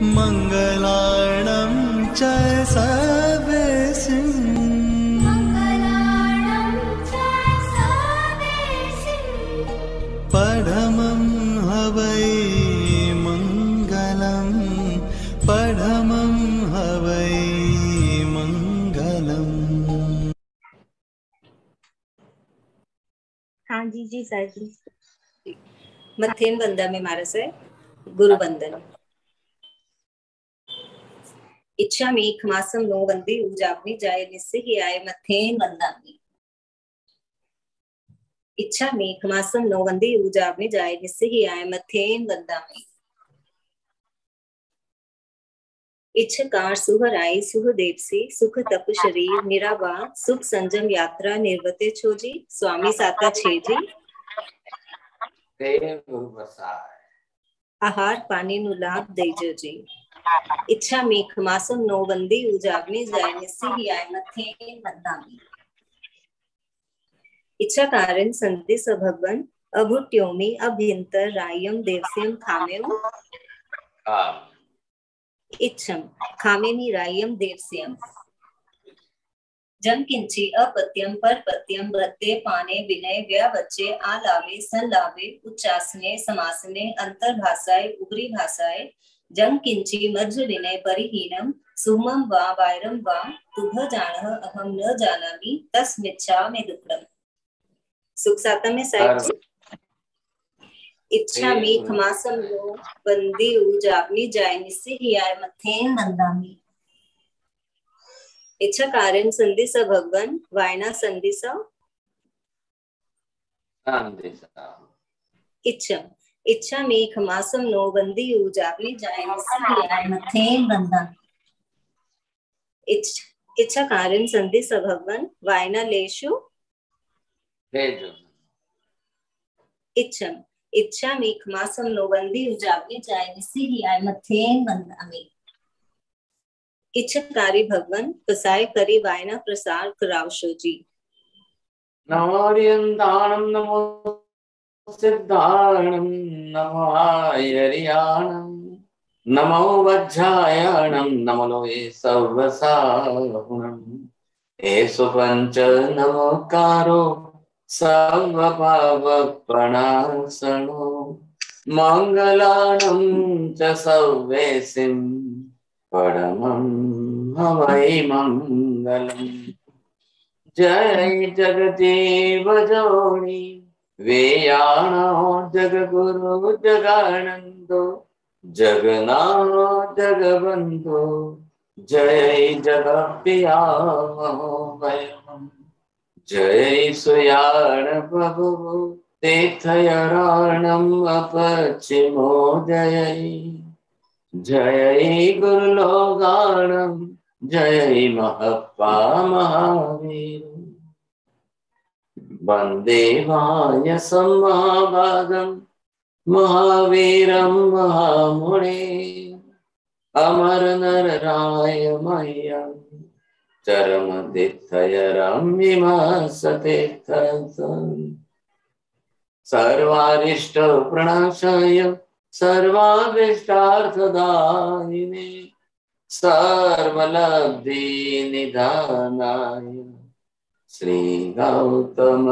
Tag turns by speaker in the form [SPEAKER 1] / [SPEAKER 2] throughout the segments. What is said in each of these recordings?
[SPEAKER 1] मङ्गलाणं च सर्वेसिं परमं हवै मङ्गलं परमं हवै मङ्गलम्।
[SPEAKER 2] हाँ जी सर जी। मथेन वंदन में मारा से गुरु वंदन। इच्छा में खमासम नो वंदे उजापनी जाए निस्से ही आए मथेन वंदामी। इच्छा में खमासम नो वंदे उजापनी जाए निस्से ही आए मथेन वंदामी। इच्छकार सुहर आई सुह देव से सुख तप शरीर निरावा सुख संजम यात्रा निर्वते छोजी स्वामी साता छेजी आहार पानी नु लाभ देजो जी। इच्छा में खमासम नो वंदे उजागने जाए निस्से ही आए मथेन वंदामी। इच्छा कारण संदेश भगवन अभुट्योमी अभ्यंतर रायम देवस्यम खामेम इच्छम खामेनी रायम देवस्यम जम किंची अपत्यम पर पत्यम भत्ते पाने विनय व्या बच्चे आलावे संलावे उच्चासने समासने अंतर्भाषाए उग्री भाषाए जम किंची मध्य विनय परिहीनम सुमम वा वायरम वा तुभ जानह अहम न जानामि तस्मिच्छा में दुक्कड़म। सुख साता में साहिब जी। इच्छा में खमासम नो बंदी उजापनी जाए निस्से ही आए मथेन वंदामी। इच्छा कारण संदेश भगवान वायना संदेश इच्छा इच्छा में खमासम नो बंदी उजापनी जाए निस्से ही आए मथेन वंदामी। इच्छा कारण संदेश भगवान वायना लेशु इच्छा इच्छा में खमासम नो बंदी उजापनी जाए निस्से ही आए मथेन वंदामी। इच्छकारी भगवान प्रसाय करी वायना प्रसार करावशो जी।
[SPEAKER 3] नमोरियंताणं नमो सिद्धाणं नमो आयरियाणं नमो वज्रायणं नमो लोये सर्वसाहुणं एषु पंच नमोकारो सर्वपावप्रणाशनो मङ्गलानं च सर्वेसिं परमं हवै मङ्गलम्। जय जगदेव जोनि वेयाणो जगगुरु जगानंदो जगन्नाथ जगबंधो जय जगप्रिया महोदयम् जय सुयाण प्रभु तीर्थयारणम् अपचिमो जय गुरुलोगाणम् जय महप्पा महावीर वंदे वायसं महाभागं महावीरं महामुने अमर नरराय मह्यं चरमतीर्थयरम्यमासते सर्वारिष्ट प्रणाशाय सर्वाभीष्टार्थदायिने सर्वलब्धि निधानाय श्री गौतम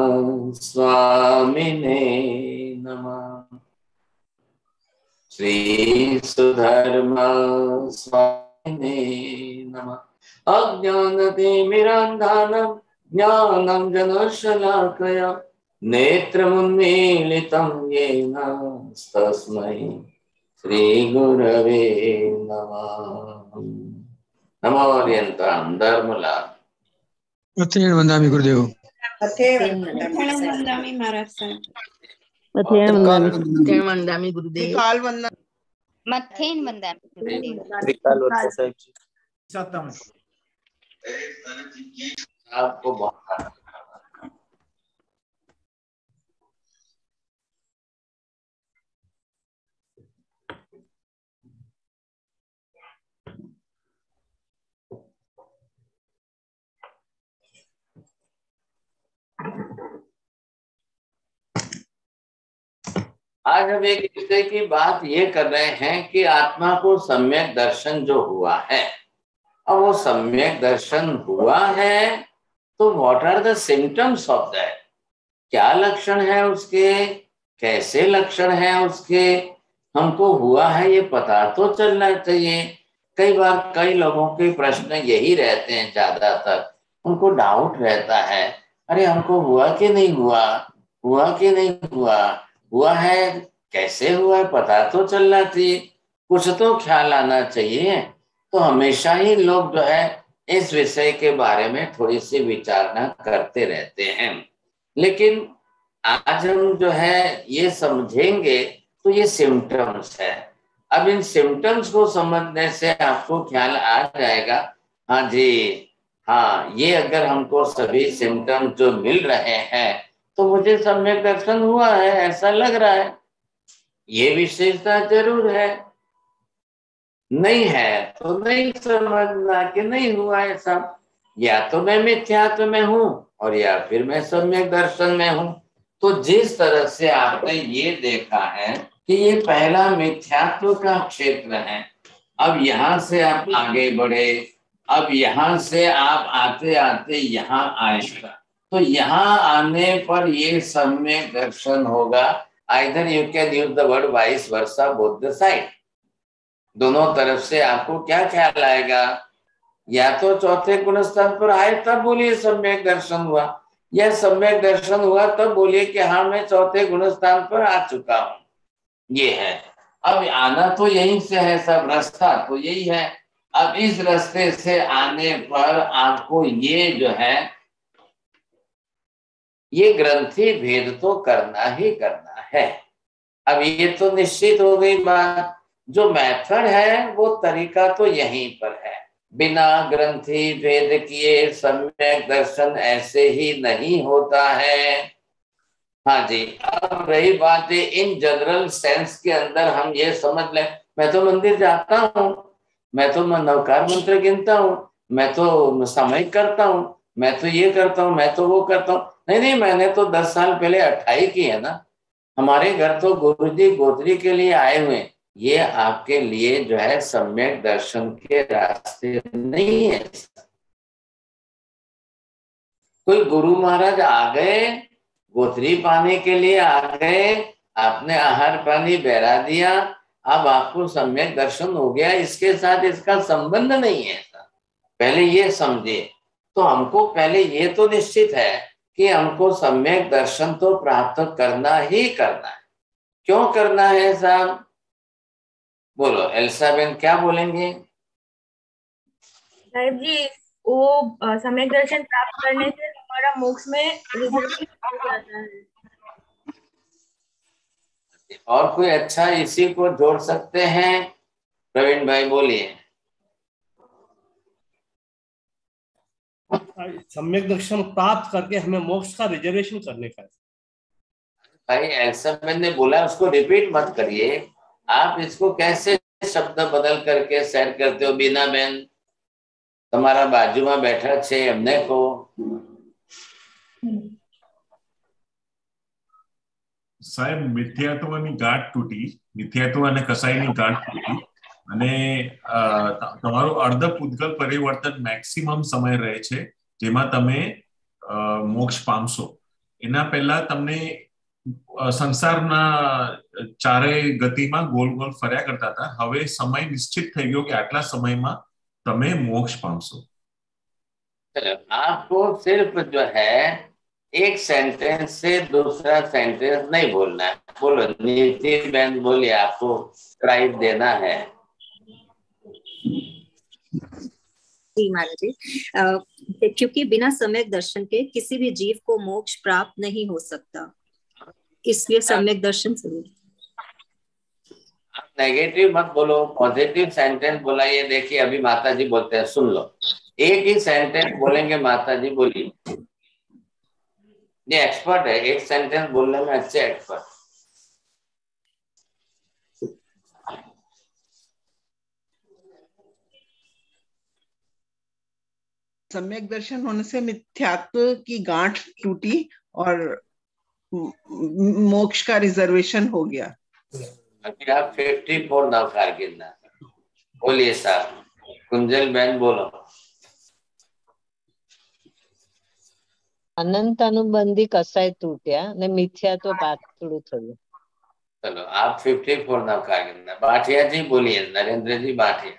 [SPEAKER 3] स्वामिने नमः। श्री सुधर्म स्वामिने नमः। अज्ञानतिमिरान्धानं ज्ञानं जनशलाकया नेत्रमुन्मीलितं येन तस्मै श्री गुरवे नमः। नमो ओरियंतां धर्मला
[SPEAKER 4] मथेन वंदामी गुरुदेव।
[SPEAKER 2] मथेन वंदामी महाराज साहब।
[SPEAKER 4] मथेन
[SPEAKER 5] वंदामी गुरुदेव।
[SPEAKER 6] मथेन वंदामी गुरुदेव।
[SPEAKER 5] त्रिकाल वंदना साहिब जी।
[SPEAKER 7] सतम
[SPEAKER 3] आपको बहुत आज हम एक विषय की बात ये कर रहे हैं कि आत्मा को सम्यक दर्शन जो हुआ है, अब वो सम्यक दर्शन हुआ है तो what are the symptoms of that, क्या लक्षण है उसके, कैसे लक्षण है उसके, हमको हुआ है ये पता तो चलना चाहिए। कई बार कई लोगों के प्रश्न यही रहते हैं, ज्यादातर उनको डाउट रहता है, अरे हमको हुआ कि नहीं हुआ, हुआ कि नहीं हुआ, हुआ है कैसे हुआ है पता तो चलना चाहिए, कुछ तो ख्याल आना चाहिए। तो हमेशा ही लोग जो है इस विषय के बारे में थोड़ी सी विचारना करते रहते हैं। लेकिन आज हम जो है ये समझेंगे तो ये सिम्टम्स है। अब इन सिम्टम्स को समझने से आपको ख्याल आ जाएगा, हाँ जी, हाँ ये अगर हमको सभी सिम्टम्स जो मिल रहे हैं तो मुझे सम्यक दर्शन हुआ है ऐसा लग रहा है। ये विशेषता जरूर है, नहीं है तो नहीं समझना कि नहीं हुआ ऐसा, या तो मैं मिथ्यात्व में हूं और या फिर मैं सम्यक दर्शन में हूं। तो जिस तरह से आपने ये देखा है कि ये पहला मिथ्यात्व का क्षेत्र है, अब यहां से आप आगे बढ़े, अब यहां से आप आते आते यहाँ आएगा, तो यहाँ आने पर ये सम्यक दर्शन होगा। Either you can use the word vice versa both the side, दोनों तरफ से आपको क्या ख्याल आएगा, या तो चौथे गुण स्थान पर आए तब बोलिए सम्यक दर्शन हुआ, या सम्यक दर्शन हुआ तब बोलिए कि हाँ मैं चौथे गुण स्थान पर आ चुका हूं। ये है, अब आना तो यहीं से है, सब रास्ता तो यही है। अब इस रास्ते से आने पर आपको ये जो है ये ग्रंथि भेद तो करना ही करना है। अब ये तो निश्चित हो गई बात, जो मेथड है वो तरीका तो यहीं पर है, बिना ग्रंथि भेद किए सम्यक दर्शन ऐसे ही नहीं होता है। हाँ जी, अब रही बात है इन जनरल सेंस के अंदर हम ये समझ लें, मैं तो मंदिर जाता हूँ, मैं तो नवकार मंत्र गिनता हूँ, मैं तो सामयिक करता हूँ, मैं तो ये करता हूँ, मैं तो वो करता हूँ। नहीं, मैंने तो 10 साल पहले 28 की है ना, हमारे घर तो गुरुजी गोत्री के लिए आए हुए, ये आपके लिए जो है सम्यक दर्शन के रास्ते नहीं है। कोई गुरु महाराज आ गए, गोत्री पाने के लिए आ गए, आपने आहार पानी बहरा दिया, अब आपको सम्यक दर्शन हो गया, इसके साथ इसका संबंध नहीं है। पहले ये समझे, तो हमको पहले ये तो निश्चित है कि हमको सम्यक दर्शन तो प्राप्त करना ही करना है। क्यों करना है साहब, बोलो एल्सा बेन क्या बोलेंगे?
[SPEAKER 7] साहिब जी, वो सम्यक दर्शन प्राप्त करने से हमारा मोक्ष में रिजर्वेशन हो जाता है।
[SPEAKER 3] और कोई अच्छा इसी को जोड़ सकते हैं? प्रवीण भाई बोलिए।
[SPEAKER 8] सम्यक दर्शन प्राप्त करके हमें मोक्ष का रिजर्वेशन करने का है।
[SPEAKER 3] भाई एल्सा बेन ने बोला, उसको रिपीट मत करिए, आप इसको कैसे शब्द बदल करके सेट करते हो? बीना बेन तुम्हारा बाजू में बैठा छे एमने को
[SPEAKER 9] સાહેબ મિથ્યાત્વની ગાંઠ તૂટી, મિથ્યાત્વ અને કસાઈની ગાંઠ તૂટી અને તમારું અર્ધ પૂતગલ પરિવર્તન મેક્સિમમ સમય રહે છે જેમાં તમે મોક્ષ પામશો। એના પહેલા તમને સંસારના ચારે ગતિમાં गोल गोल ફર્યા કરતા હતા, હવે સમય નિશ્ચિત થઈ ગયો કે આટલા સમયમાં તમે મોક્ષ પામશો।
[SPEAKER 3] आपको सिर्फ जो है एक सेंटेंस से दूसरा सेंटेंस नहीं बोलना है। बोलो नीति बहन बोलिए, आपको प्राइज देना है।
[SPEAKER 2] जी महाराज जी, क्योंकि बिना सम्यक दर्शन के किसी भी जीव को मोक्ष प्राप्त नहीं हो सकता, इसलिए सम्यक दर्शन जरूरी।
[SPEAKER 3] आप नेगेटिव मत बोलो, पॉजिटिव सेंटेंस बोलाइए। देखिए अभी माता जी बोलते हैं, सुन लो, एक ही सेंटेंस बोलेंगे। माता जी बोलिए, ये एक्सपर्ट है, एक सेंटेंस बोलने में अच्छे एक्सपर्ट।
[SPEAKER 10] सम्यक दर्शन होने से मिथ्यात्व की गांठ टूटी और मोक्ष का रिजर्वेशन हो गया।
[SPEAKER 3] अभी आप 54 नवकार गिरना। बोलिए साहब, कुंजल बहन बोलो।
[SPEAKER 11] અનંત અનુબંધી કસાય તૂટ્યા ને મિથ્યાત્વ પાતળું થયું।
[SPEAKER 3] चलो आप 54 नवकार गिरना। बाठिया जी बोलिए, नरेंद्र जी बाठिया।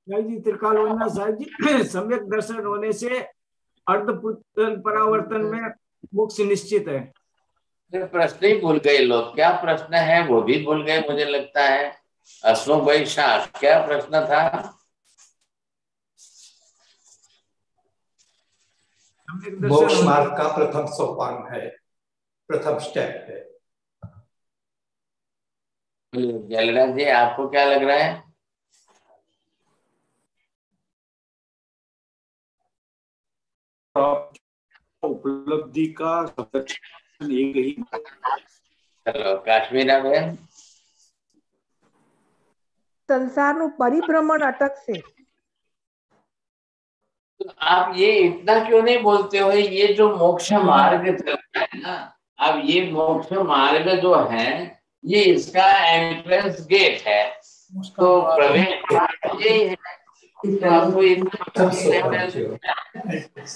[SPEAKER 12] जी त्रिकाल वंदना साहब जी, सम्यक दर्शन होने से अर्ध परावर्तन में मोक्ष निश्चित है।
[SPEAKER 3] प्रश्न ही भूल गए लोग, क्या प्रश्न है वो भी भूल गए मुझे लगता है। अशोक भाई शाह, क्या प्रश्न था?
[SPEAKER 13] मोक्ष मार्ग का प्रथम सोपान है, प्रथम स्टेप है।
[SPEAKER 3] जलराज जी आपको क्या लग रहा है?
[SPEAKER 12] उपलब्धि का एक ही।
[SPEAKER 3] चलो काश्मीरा बहन।
[SPEAKER 14] संसारનું પરિભ્રમણ અટકશે।
[SPEAKER 3] तो आप ये इतना क्यों नहीं बोलते हो? ये जो मोक्ष मार्ग चलता है ना, अब ये मोक्ष मार्ग जो है ये इसका एंट्रेंस गेट है, तो प्रवेश यही है। तो आपको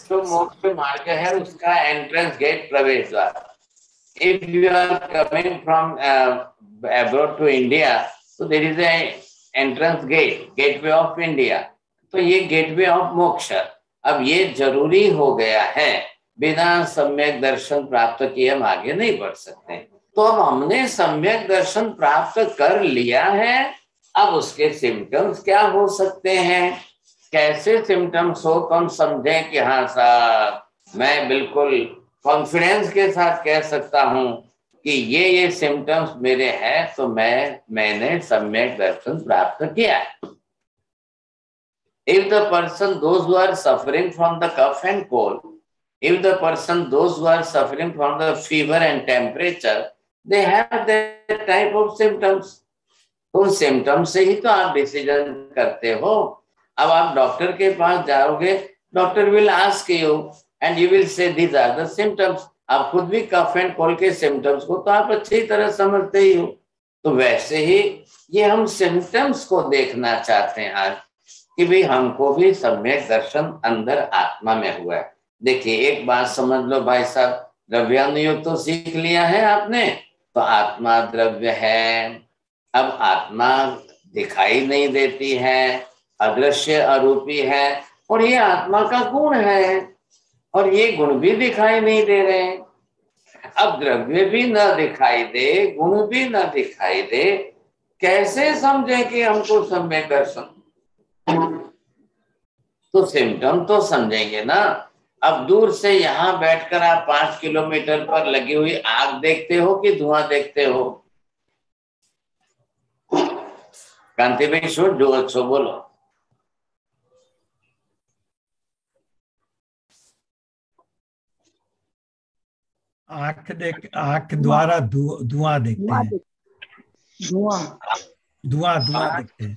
[SPEAKER 3] जो मोक्ष मार्ग है उसका एंट्रेंस गेट प्रवेश द्वार। If you are coming from abroad to India, so there is a entrance gate, gateway of India. तो ये गेटवे ऑफ मोक्ष। अब ये जरूरी हो गया है, बिना सम्यक दर्शन प्राप्त किए हम आगे नहीं बढ़ सकते। तो अब हमने सम्यक दर्शन प्राप्त कर लिया है, अब उसके सिम्टम्स क्या हो सकते हैं, कैसे सिम्टम्स हो तो हम समझें कि हाँ साहब मैं बिल्कुल कॉन्फिडेंस के साथ कह सकता हूं कि ये सिम्टम्स मेरे हैं, तो मैंने सम्यक दर्शन प्राप्त किया है। If the person, those who are suffering from the cough and cold, if the person, those who are suffering from the fever and temperature, they have that type of symptoms. तो symptoms से ही तो आप decision करते हो। अब आप doctor के पास जाओगे, doctor will ask you and you will say these are the symptoms. आप खुद भी कफ एंड कोल्ड के सिम्टम्स को तो आप अच्छी तरह समझते ही हो। तो वैसे ही ये हम सिम्टम्स को देखना चाहते हैं आज कि भाई हमको भी सम्यक दर्शन अंदर आत्मा में हुआ है। देखिए एक बात समझ लो भाई साहब, द्रव्यानुयोग तो सीख लिया है आपने, तो आत्मा द्रव्य है। अब आत्मा दिखाई नहीं देती है, अदृश्य अरूपी है, और ये आत्मा का गुण है, और ये गुण भी दिखाई नहीं दे रहे। अब द्रव्य भी न दिखाई दे, गुण भी न दिखाई दे, कैसे समझे कि हमको सम्यक दर्शन? तो सिम्टम तो समझेंगे ना। अब दूर से यहाँ बैठकर आप 5 किलोमीटर पर लगी हुई आग देखते हो कि धुआं देखते हो? कांति भाई शो जो अच्छो बोलो।
[SPEAKER 15] आंख द्वारा धुआं देखते हैं। धुआं दिखते हैं।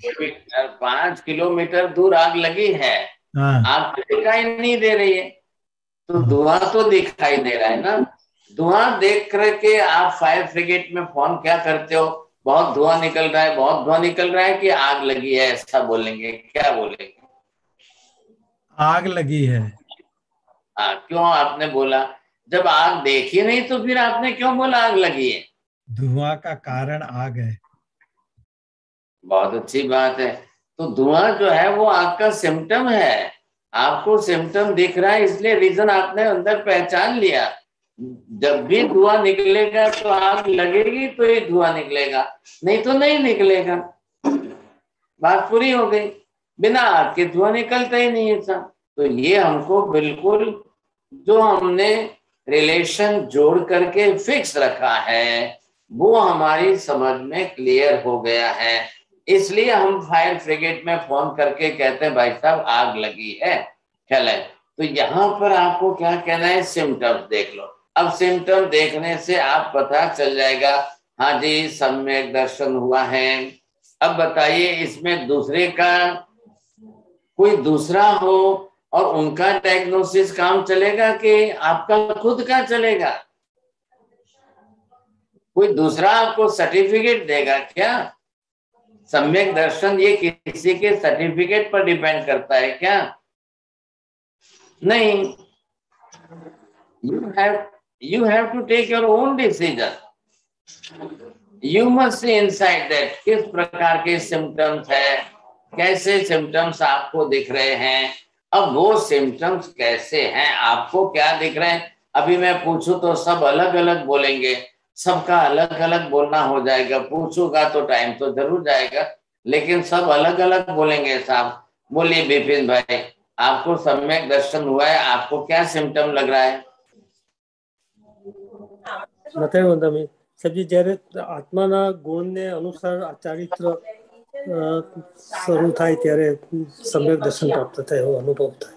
[SPEAKER 3] 5 किलोमीटर दूर आग लगी है, आग दिखाई नहीं दे रही है, तो धुआं तो दिखाई दे रहा है ना। धुआं देख करके आप फायर ब्रिगेड में फोन क्या करते हो? बहुत धुआं निकल रहा है, बहुत धुआं निकल रहा है, कि आग लगी है, ऐसा बोलेंगे? क्या बोलेंगे?
[SPEAKER 15] आग लगी है।
[SPEAKER 3] हाँ, क्यों आपने बोला? जब आग देखी नहीं तो फिर आपने क्यों बोला आग लगी है?
[SPEAKER 15] धुआं का कारण आग है।
[SPEAKER 3] बहुत अच्छी बात है। तो धुआं जो है वो आग का सिम्टम है। आपको सिम्टम दिख रहा है, इसलिए रीजन आपने अंदर पहचान लिया। जब भी धुआं निकलेगा तो आग लगेगी तो ही धुआं निकलेगा, नहीं तो नहीं निकलेगा। बात पूरी हो गई। बिना आग के धुआं निकलता ही नहीं है सब। तो ये हमको बिल्कुल जो हमने रिलेशन जोड़ करके फिक्स रखा है वो हमारी समझ में क्लियर हो गया है। इसलिए हम फायर ब्रिगेड में फोन करके कहते हैं भाई साहब आग लगी है। चले, तो यहाँ पर आपको क्या कहना है? सिम्टम्स देख लो। अब सिम्टम देखने से आप पता चल जाएगा, हाँ जी सम्यक दर्शन हुआ है। अब बताइए इसमें दूसरे का कोई दूसरा हो और उनका डायग्नोसिस काम चलेगा कि आपका खुद का चलेगा? कोई दूसरा आपको सर्टिफिकेट देगा क्या? सम्यक दर्शन ये किसी के सर्टिफिकेट पर डिपेंड करता है क्या? नहीं। You have to take your own decision. You must see inside that किस प्रकार के सिम्टम्स है, कैसे सिम्टम्स आपको दिख रहे हैं। अब वो सिम्टम्स कैसे हैं, आपको क्या दिख रहे हैं? अभी मैं पूछूं तो सब अलग अलग बोलेंगे, सबका अलग अलग बोलना हो जाएगा। पूछूंगा तो टाइम तो जरूर जाएगा, लेकिन सब अलग अलग बोलेंगे। साहब बोलिए विपिन भाई, आपको सम्यक दर्शन हुआ है, आपको क्या सिम्टम लग रहा है?
[SPEAKER 8] મથેણ વંદામી સાહેબજી, જ્યારે આત્માના ગુણને અનુસાર આ ચારિત્ર શરૂ થાય ત્યારે સમ્યક દર્શન પ્રાપ્ત થાય એવો અનુભવ થાય।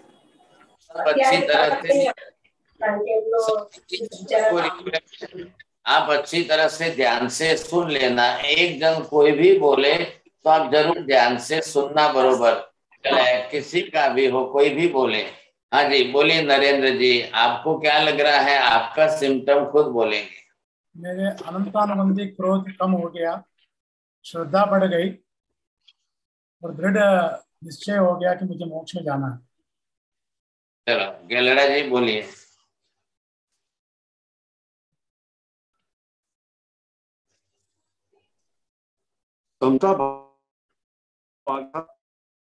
[SPEAKER 3] आप अच्छी तरह से ध्यान से सुन लेना। एक जन कोई भी बोले तो आप जरूर ध्यान से सुनना, बरोबर? किसी का भी हो, कोई भी बोले। हाँ जी बोलिए नरेंद्र जी, आपको क्या लग रहा है? आपका सिम्टम खुद बोलेंगे।
[SPEAKER 16] मेरे अनंतानुबंधी क्रोध कम हो गया, श्रद्धा बढ़ गई और दृढ़ निश्चय हो गया कि मुझे मोक्ष में जाना है।
[SPEAKER 3] चलो गेलड़ा जी बोलिए।
[SPEAKER 17] समता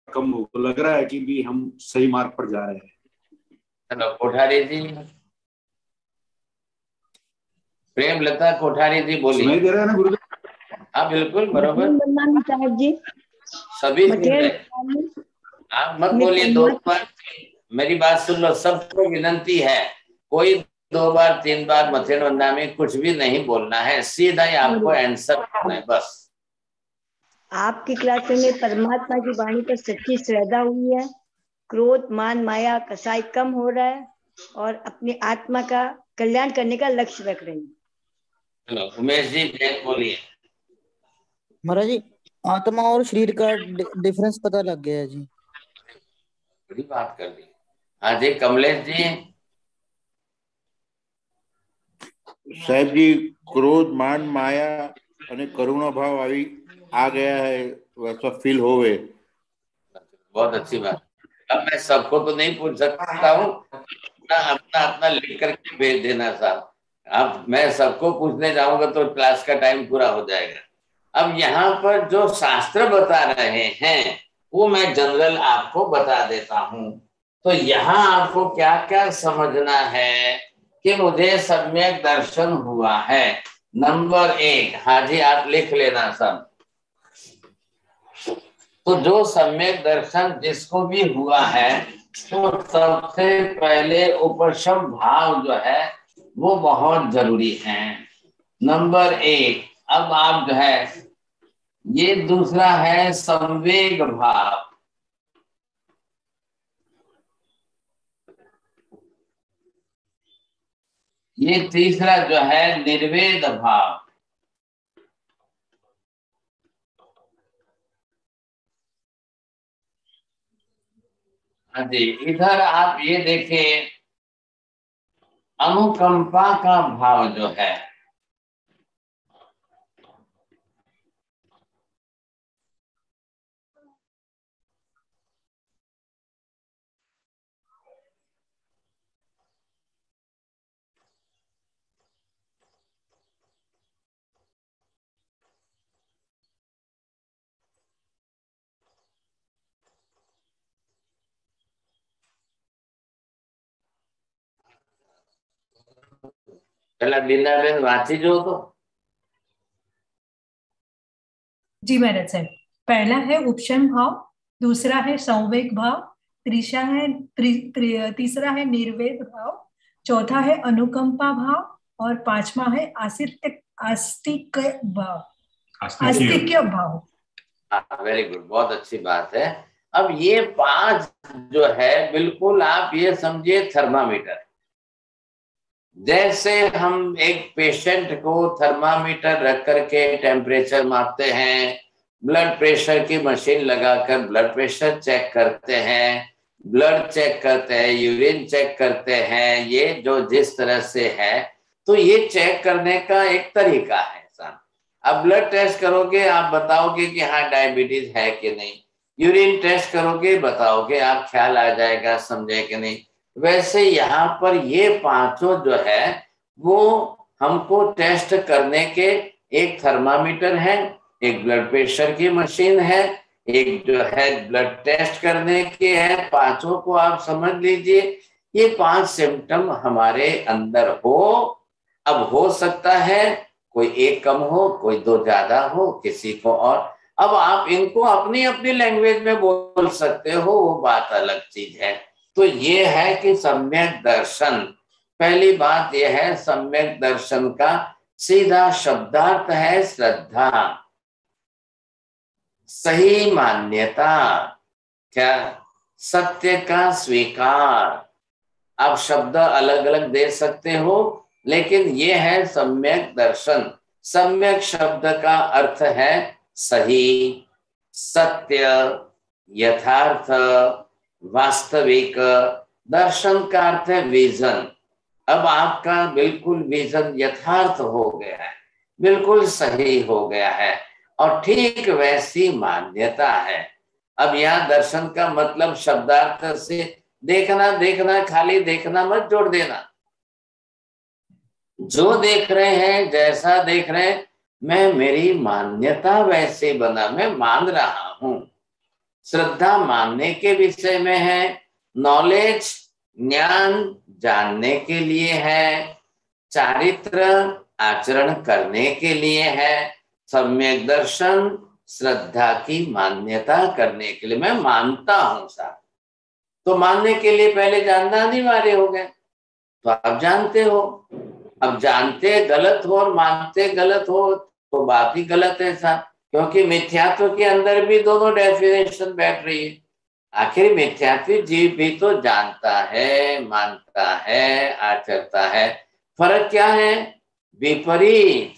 [SPEAKER 17] कम हो, लग रहा है कि भी हम सही मार्ग पर जा रहे हैं।
[SPEAKER 3] चलो कोठारी जी, प्रेमलता कोठारी जी बोलिए।
[SPEAKER 17] सुनाई दे रहा है ना गुरुदेव?
[SPEAKER 3] हाँ बिल्कुल बरोबर,
[SPEAKER 18] साहब जी
[SPEAKER 3] सभी सुन रहे। आप मत बोलिए दो बार, मेरी बात सुन लो। सबको विनंती है, कोई 2 बार 3 बार मथेण वंदा में कुछ भी नहीं बोलना है, सीधा ही आपको आंसर करना है बस।
[SPEAKER 18] आपकी क्लास में परमात्मा की वाणी पर सच्ची श्रद्धा हुई है, क्रोध मान माया कसाई कम हो रहा है और अपनी आत्मा का कल्याण करने का लक्ष्य रख रहे हैं।
[SPEAKER 3] चलो उमेश जी बोलिए।
[SPEAKER 19] महाराज जी, आत्मा और शरीर का डिफरेंस पता लग गया है जी।
[SPEAKER 3] बड़ी बात कर दी। हाँ जी कमलेश जी।
[SPEAKER 20] साहब जी, क्रोध मान माया અને કરુણા ભાવ आ गया है, वैसा फील होवे।
[SPEAKER 3] बहुत अच्छी बात। अब मैं सबको तो नहीं पूछ सकता हूँ, अपना लिख करके भेज देना साहब। अब मैं सबको पूछने जाऊंगा तो क्लास का टाइम पूरा हो जाएगा। अब यहाँ पर जो शास्त्र बता रहे हैं वो मैं जनरल आपको बता देता हूँ। तो यहाँ आपको क्या क्या समझना है कि मुझे सम्यक दर्शन हुआ है। नंबर 1, हाँ जी आप लिख लेना सब। तो जो सम्यक दर्शन जिसको भी हुआ है, तो सबसे पहले उपशम भाव जो है वो बहुत जरूरी है। नंबर 1। अब आप जो है, ये दूसरा है संवेग भाव। ये तीसरा जो है निर्वेद भाव। हाँ जी, इधर आप ये देखें अनुकंपा का भाव जो है, पहला लीलाबेन वांची जो तो।
[SPEAKER 21] जी महाराज साहब, पहला है उपशम भाव, दूसरा है संवेग भाव, तीसरा है निर्वेद भाव, चौथा है अनुकंपा भाव और पांचवा है आस्तिक्य भाव। आस्तिक्य भाव।
[SPEAKER 3] वेरी गुड, बहुत अच्छी बात है। अब ये 5 जो है बिल्कुल आप ये समझिए थर्मामीटर। जैसे हम एक पेशेंट को थर्मामीटर रख करके टेम्परेचर मापते हैं, ब्लड प्रेशर की मशीन लगाकर ब्लड प्रेशर चेक करते हैं, ब्लड चेक करते हैं, यूरिन चेक करते हैं, ये जो जिस तरह से है, तो ये चेक करने का एक तरीका है। अब ब्लड टेस्ट करोगे, आप बताओगे कि हाँ डायबिटीज है कि नहीं। यूरिन टेस्ट करोगे, बताओगे, आप ख्याल आ जाएगा, समझे कि नहीं। वैसे यहाँ पर ये पांचों जो है वो हमको टेस्ट करने के, एक थर्मामीटर है, एक ब्लड प्रेशर की मशीन है, एक जो है ब्लड टेस्ट करने के है। पांचों को आप समझ लीजिए, ये 5 सिम्टम हमारे अंदर हो। अब हो सकता है कोई एक कम हो, कोई 2 ज्यादा हो, किसी को और। अब आप इनको अपनी अपनी लैंग्वेज में बोल सकते हो, वो बात अलग चीज है। तो ये है कि सम्यक दर्शन, पहली बात यह है सम्यक दर्शन का सीधा शब्दार्थ है श्रद्धा, सही मान्यता, क्या सत्य का स्वीकार। आप शब्द अलग अलग दे सकते हो, लेकिन ये है सम्यक दर्शन। सम्यक शब्द का अर्थ है सही, सत्य, यथार्थ, वास्तविक। दर्शन का अर्थ है विजन। अब आपका बिल्कुल विजन यथार्थ हो गया है, बिल्कुल सही हो गया है, और ठीक वैसी मान्यता है। अब यहाँ दर्शन का मतलब शब्दार्थ से देखना, देखना खाली देखना मत जोड़ देना। जो देख रहे हैं, जैसा देख रहे हैं, मैं मेरी मान्यता वैसे बना, मैं मान रहा हूं। श्रद्धा मानने के विषय में है, नॉलेज ज्ञान जानने के लिए है, चारित्र आचरण करने के लिए है, सम्यक दर्शन श्रद्धा की मान्यता करने के लिए। मैं मानता हूं साहब, तो मानने के लिए पहले जानना अनिवार्य हो गया, तो आप जानते हो। अब जानते गलत हो और मानते गलत हो तो बात ही गलत है साहब, क्योंकि मिथ्यात्व के अंदर भी दोनों डेफिनेशन बैठ रही है। आखिर मिथ्यात्वी जीव भी तो जानता है, मानता है, आचरता है। फर्क क्या है? विपरीत।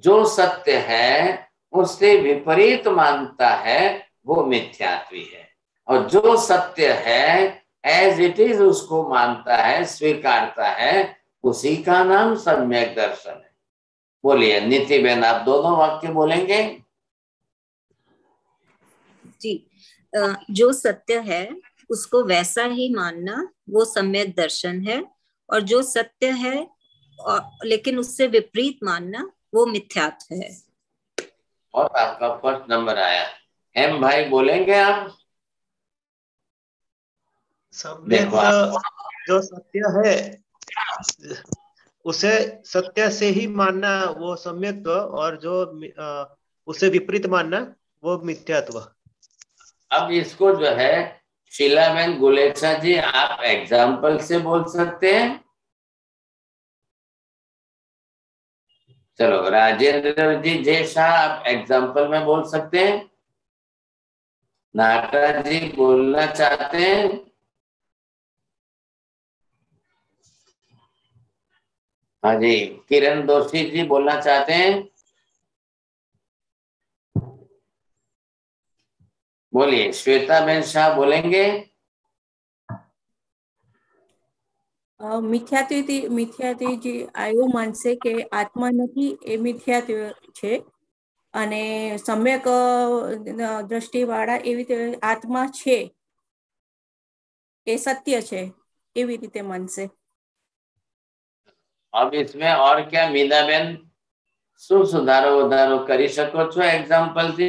[SPEAKER 3] जो सत्य है उससे विपरीत मानता है वो मिथ्यात्वी है, और जो सत्य है एज इट इज उसको मानता है, स्वीकारता है, उसी का नाम सम्यक दर्शन है। बोलिए नीति बहन, आप दोनों वाक्य बोलेंगे
[SPEAKER 2] जी। जो सत्य है उसको वैसा ही मानना वो सम्यक दर्शन है, और जो सत्य है लेकिन उससे विपरीत मानना वो मिथ्यात्व है।
[SPEAKER 3] और आपका फर्स्ट नंबर आया। एम भाई बोलेंगे आप?
[SPEAKER 1] सम्यक जो सत्य है उसे सत्य से ही मानना वो सम्यक्त्व, और जो उसे विपरीत मानना वो मिथ्यात्व।
[SPEAKER 3] अब इसको जो है शीलाबेन गुलेचा जी आप एग्जाम्पल से बोल सकते हैं। चलो राजेंद्र जी जय शाह आप एग्जाम्पल में बोल सकते हैं। नाटा जी बोलना चाहते हैं? हाँ जी। किरण दोषी जी बोलना चाहते हैं? बोलिए। श्वेता बेन शाह बोलेंगे?
[SPEAKER 14] મિથ્યાત્વ જે આવું માનશે કે આત્મા નથી એ મિથ્યાત્વ છે, અને સમ્યક દ્રષ્ટિ વાળા એવી રીતે આત્મા છે એ સત્ય છે એવી રીતે માનશે।
[SPEAKER 3] अब इसमें और क्या मीना बेन શું સુધારો વધારો કરી શકો છો एग्जाम्पल से?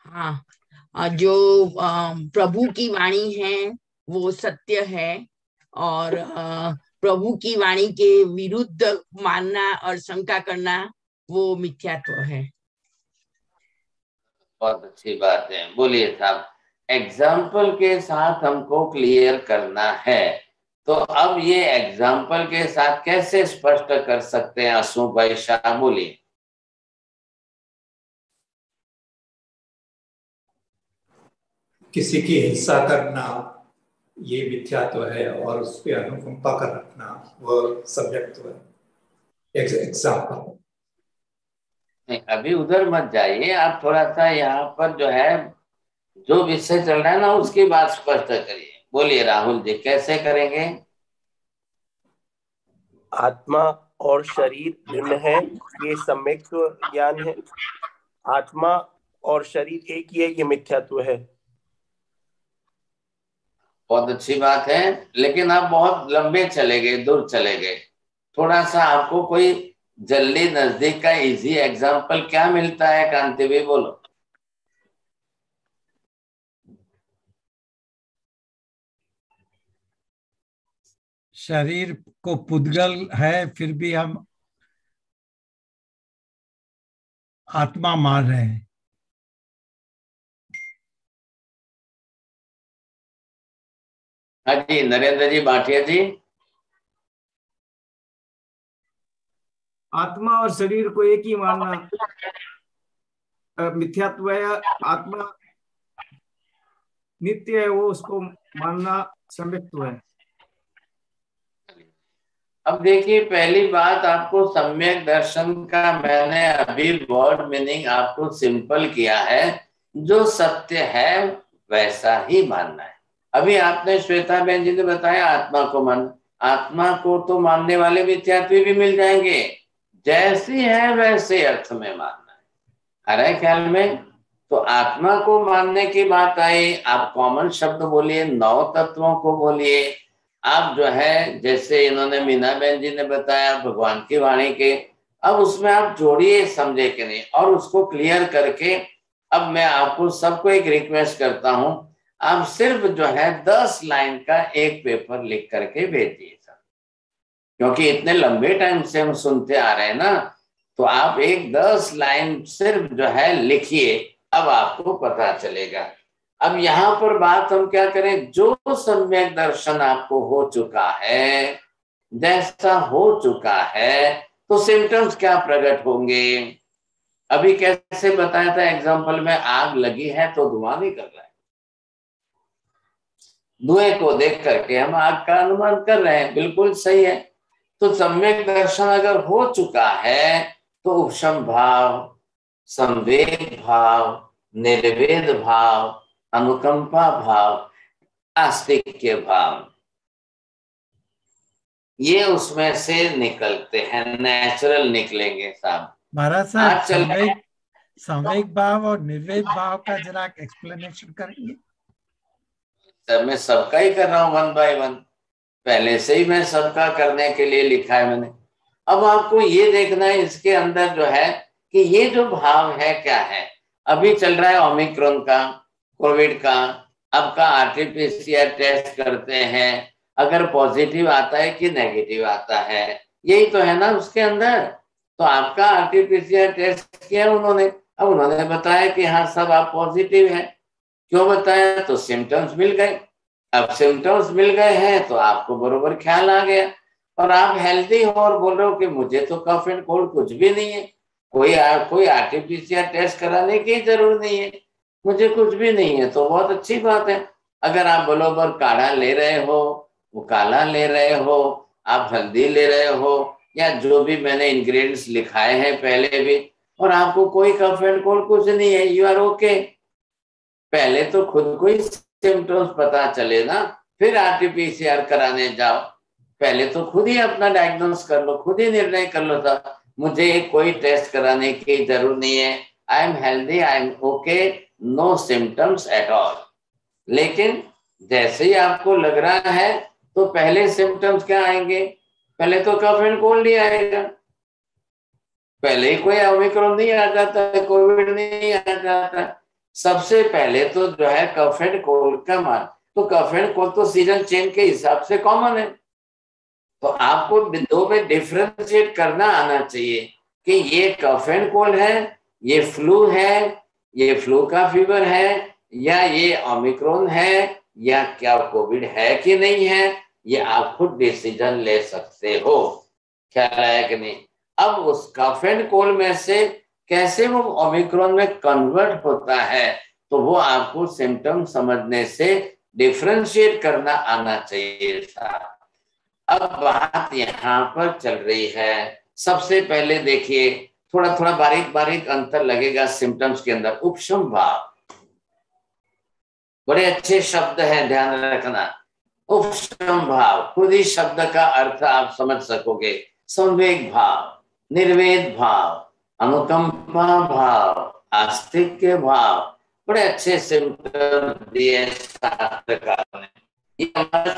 [SPEAKER 5] हाँ, जो प्रभु की वाणी है वो सत्य है, और प्रभु की वाणी के विरुद्ध मानना और शंका करना वो मिथ्यात्व है।
[SPEAKER 3] बहुत अच्छी बात है। बोलिए साहब, एग्जाम्पल के साथ हमको क्लियर करना है, तो अब ये एग्जाम्पल के साथ कैसे स्पष्ट कर सकते हैं? आंसू भाई शाह बोलिए।
[SPEAKER 13] किसी की हिंसा करना ये मिथ्यात्व है, और उस पर अनुकंपा कर रखना वो सम्यक्त्व है। एग्जाम्पल
[SPEAKER 3] नहीं, अभी उधर मत जाइए, आप थोड़ा सा यहाँ पर जो है जो विषय चल रहा है ना उसकी बात स्पष्ट करिए। बोलिए राहुल जी कैसे करेंगे?
[SPEAKER 4] आत्मा और शरीर भिन्न है, ये सम्यक ज्ञान है। आत्मा और शरीर एक ही है, ये मिथ्यात्व है।
[SPEAKER 3] बहुत अच्छी बात है, लेकिन आप बहुत लंबे चले गए, दूर चले गए। थोड़ा सा आपको कोई जल्दी नजदीक का इजी एग्जांपल क्या मिलता है? कांति भी बोलो।
[SPEAKER 15] शरीर को पुद्गल है, फिर भी हम आत्मा मान रहे हैं।
[SPEAKER 3] हाँ जी, नरेंद्र जी भाटिया जी।
[SPEAKER 12] आत्मा और शरीर को एक ही मानना मिथ्यात्व है। आत्मा नित्य है, वो उसको मानना सम्यक्त्व है।
[SPEAKER 3] अब देखिए, पहली बात आपको सम्यक दर्शन का मैंने अभी वर्ड मीनिंग आपको सिंपल किया है। जो सत्य है वैसा ही मानना है। अभी आपने श्वेता बहन जी ने बताया आत्मा को मान, आत्मा को तो मानने वाले मिथ्यात्वी भी मिल जाएंगे। जैसी है वैसे अर्थ में मानना है, आ रहा है ख्याल में? तो आत्मा को मानने की बात आई, आप कॉमन शब्द बोलिए, 9 तत्वों को बोलिए। आप जो है, जैसे इन्होंने मीना बहन जी ने बताया भगवान की वाणी के, अब उसमें आप जोड़िए, समझे कि नहीं, और उसको क्लियर करके अब मैं आपको सबको एक रिक्वेस्ट करता हूं, आप सिर्फ जो है 10 लाइन का एक पेपर लिख करके भेजिए सर, क्योंकि इतने लंबे टाइम से हम सुनते आ रहे हैं ना, तो आप एक 10 लाइन सिर्फ जो है लिखिए, अब आपको पता चलेगा। अब यहाँ पर बात हम क्या करें, जो सम्यक दर्शन आपको हो चुका है, जैसा हो चुका है, तो सिम्टम्स क्या प्रकट होंगे? अभी कैसे बताया था एग्जांपल में, आग लगी है तो धुआं नहीं कर रहा है, धुएं को देख करके हम आग का अनुमान कर रहे हैं, बिल्कुल सही है। तो सम्यक दर्शन अगर हो चुका है तो उपशम भाव, संवेद भाव, निर्वेद भाव, अनुकंपा भाव, आस्तिक्य भाव, ये उसमें से निकलते हैं, नेचुरल निकलेंगे साहब।
[SPEAKER 15] महाराज साहब, संवेग भाव और निर्वेद भाव का जरा एक्सप्लेनेशन करेंगे?
[SPEAKER 3] सर मैं सबका ही कर रहा हूँ 1 by 1, पहले से ही मैं सबका करने के लिए लिखा है मैंने। अब आपको ये देखना है इसके अंदर जो है कि ये जो भाव है क्या है। अभी चल रहा है ओमिक्रॉन का, कोविड का, आपका आरटीपीसीआर टेस्ट करते हैं, अगर पॉजिटिव आता है कि नेगेटिव आता है, यही तो है ना उसके अंदर। तो आपका आरटीपीसीआर टेस्ट किया उन्होंने, अब उन्होंने बताया कि हाँ सब आप पॉजिटिव है। क्यों बताया? तो सिम्टम्स मिल गए। अब सिम्टम्स मिल गए हैं तो आपको बरोबर ख्याल आ गया, और आप हेल्दी हो और बोल रहे हो कि मुझे तो कफ एंड कोल्ड कुछ भी नहीं है, कोई आरटीपीसीआर टेस्ट कराने की जरूरत नहीं है, मुझे कुछ भी नहीं है, तो बहुत अच्छी बात है। अगर आप बरोबर काढ़ा ले रहे हो, वो काला ले रहे हो, आप हल्दी ले रहे हो, या जो भी मैंने इंग्रेडिएंट्स लिखाए हैं पहले भी, और आपको कोई कफ एंड कोल्ड कुछ नहीं है, यू आर ओके। पहले तो खुद को ही सिम्टम्स पता चले ना, फिर आरटीपीसीआर कराने जाओ। पहले तो खुद ही अपना डायग्नोस कर लो, खुद ही निर्णय कर लो था मुझे कोई टेस्ट कराने की जरूरत नहीं है, I am healthy, I am okay, no symptoms at all. लेकिन जैसे ही आपको लग रहा है तो पहले सिम्टम्स क्या आएंगे? पहले तो कफ एंड कोल्ड ही आएगा, पहले ही कोई ओमिक्रॉन नहीं आ जाता, कोविड नहीं आ जाता। सबसे पहले तो जो है कफ एंड कोल्ड का मान, तो कफ एंड कोल्ड तो सीजन चेंज के हिसाब से कॉमन है, तो आपको दो में डिफरेंशिएट करना आना चाहिए कि ये कफ एंड कोल्ड है, ये फ्लू है, ये फ्लू का फीवर है, या ये ओमिक्रॉन है, या क्या कोविड है कि नहीं है, ये आप खुद डिसीजन ले सकते हो। ख्याल आया कि नहीं? अब उस कफ एंड कोल्ड में से कैसे वो ओमिक्रॉन में कन्वर्ट होता है, तो वो आपको सिम्टम समझने से डिफरेंशिएट करना आना चाहिए साहब। अब बात यहाँ पर चल रही है, सबसे पहले देखिए थोड़ा थोड़ा बारीक बारीक अंतर लगेगा सिम्टम्स के अंदर। उपशम भाव बड़े अच्छे शब्द हैं, ध्यान रखना। उपशम भाव, खुद ही शब्द का अर्थ आप समझ सकोगे। संवेग भाव, निर्वेद भाव, अनुकंपा भाव, आस्तिक्य भाव, बड़े अच्छे सिम्टम दिए शास्त्रकार ने। ये हमारा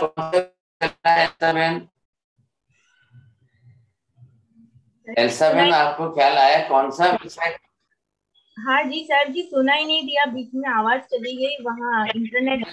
[SPEAKER 3] एल्सा बहन, आपको ख्याल आया कौन सा विषय?
[SPEAKER 7] हाँ जी सर जी, सुना ही नहीं दिया, बीच में आवाज चली गई, वहाँ इंटरनेट।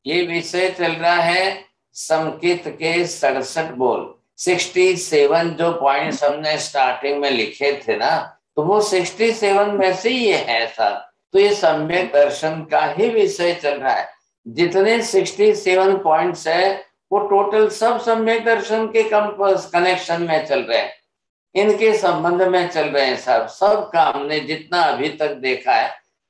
[SPEAKER 3] ये विषय चल रहा है संकेत के 67 बोल। 67 जो पॉइंट्स हमने स्टार्टिंग में लिखे थे ना, तो वो 67 में से ही है सर। तो ये सम्यक दर्शन का ही विषय चल रहा है। जितने 67 पॉइंट्स है वो टोटल सब सम्यक दर्शन के कनेक्शन में चल रहे हैं, इनके संबंध में चल रहे हैं सब। सब का हमने जितना अभी तक देखा है,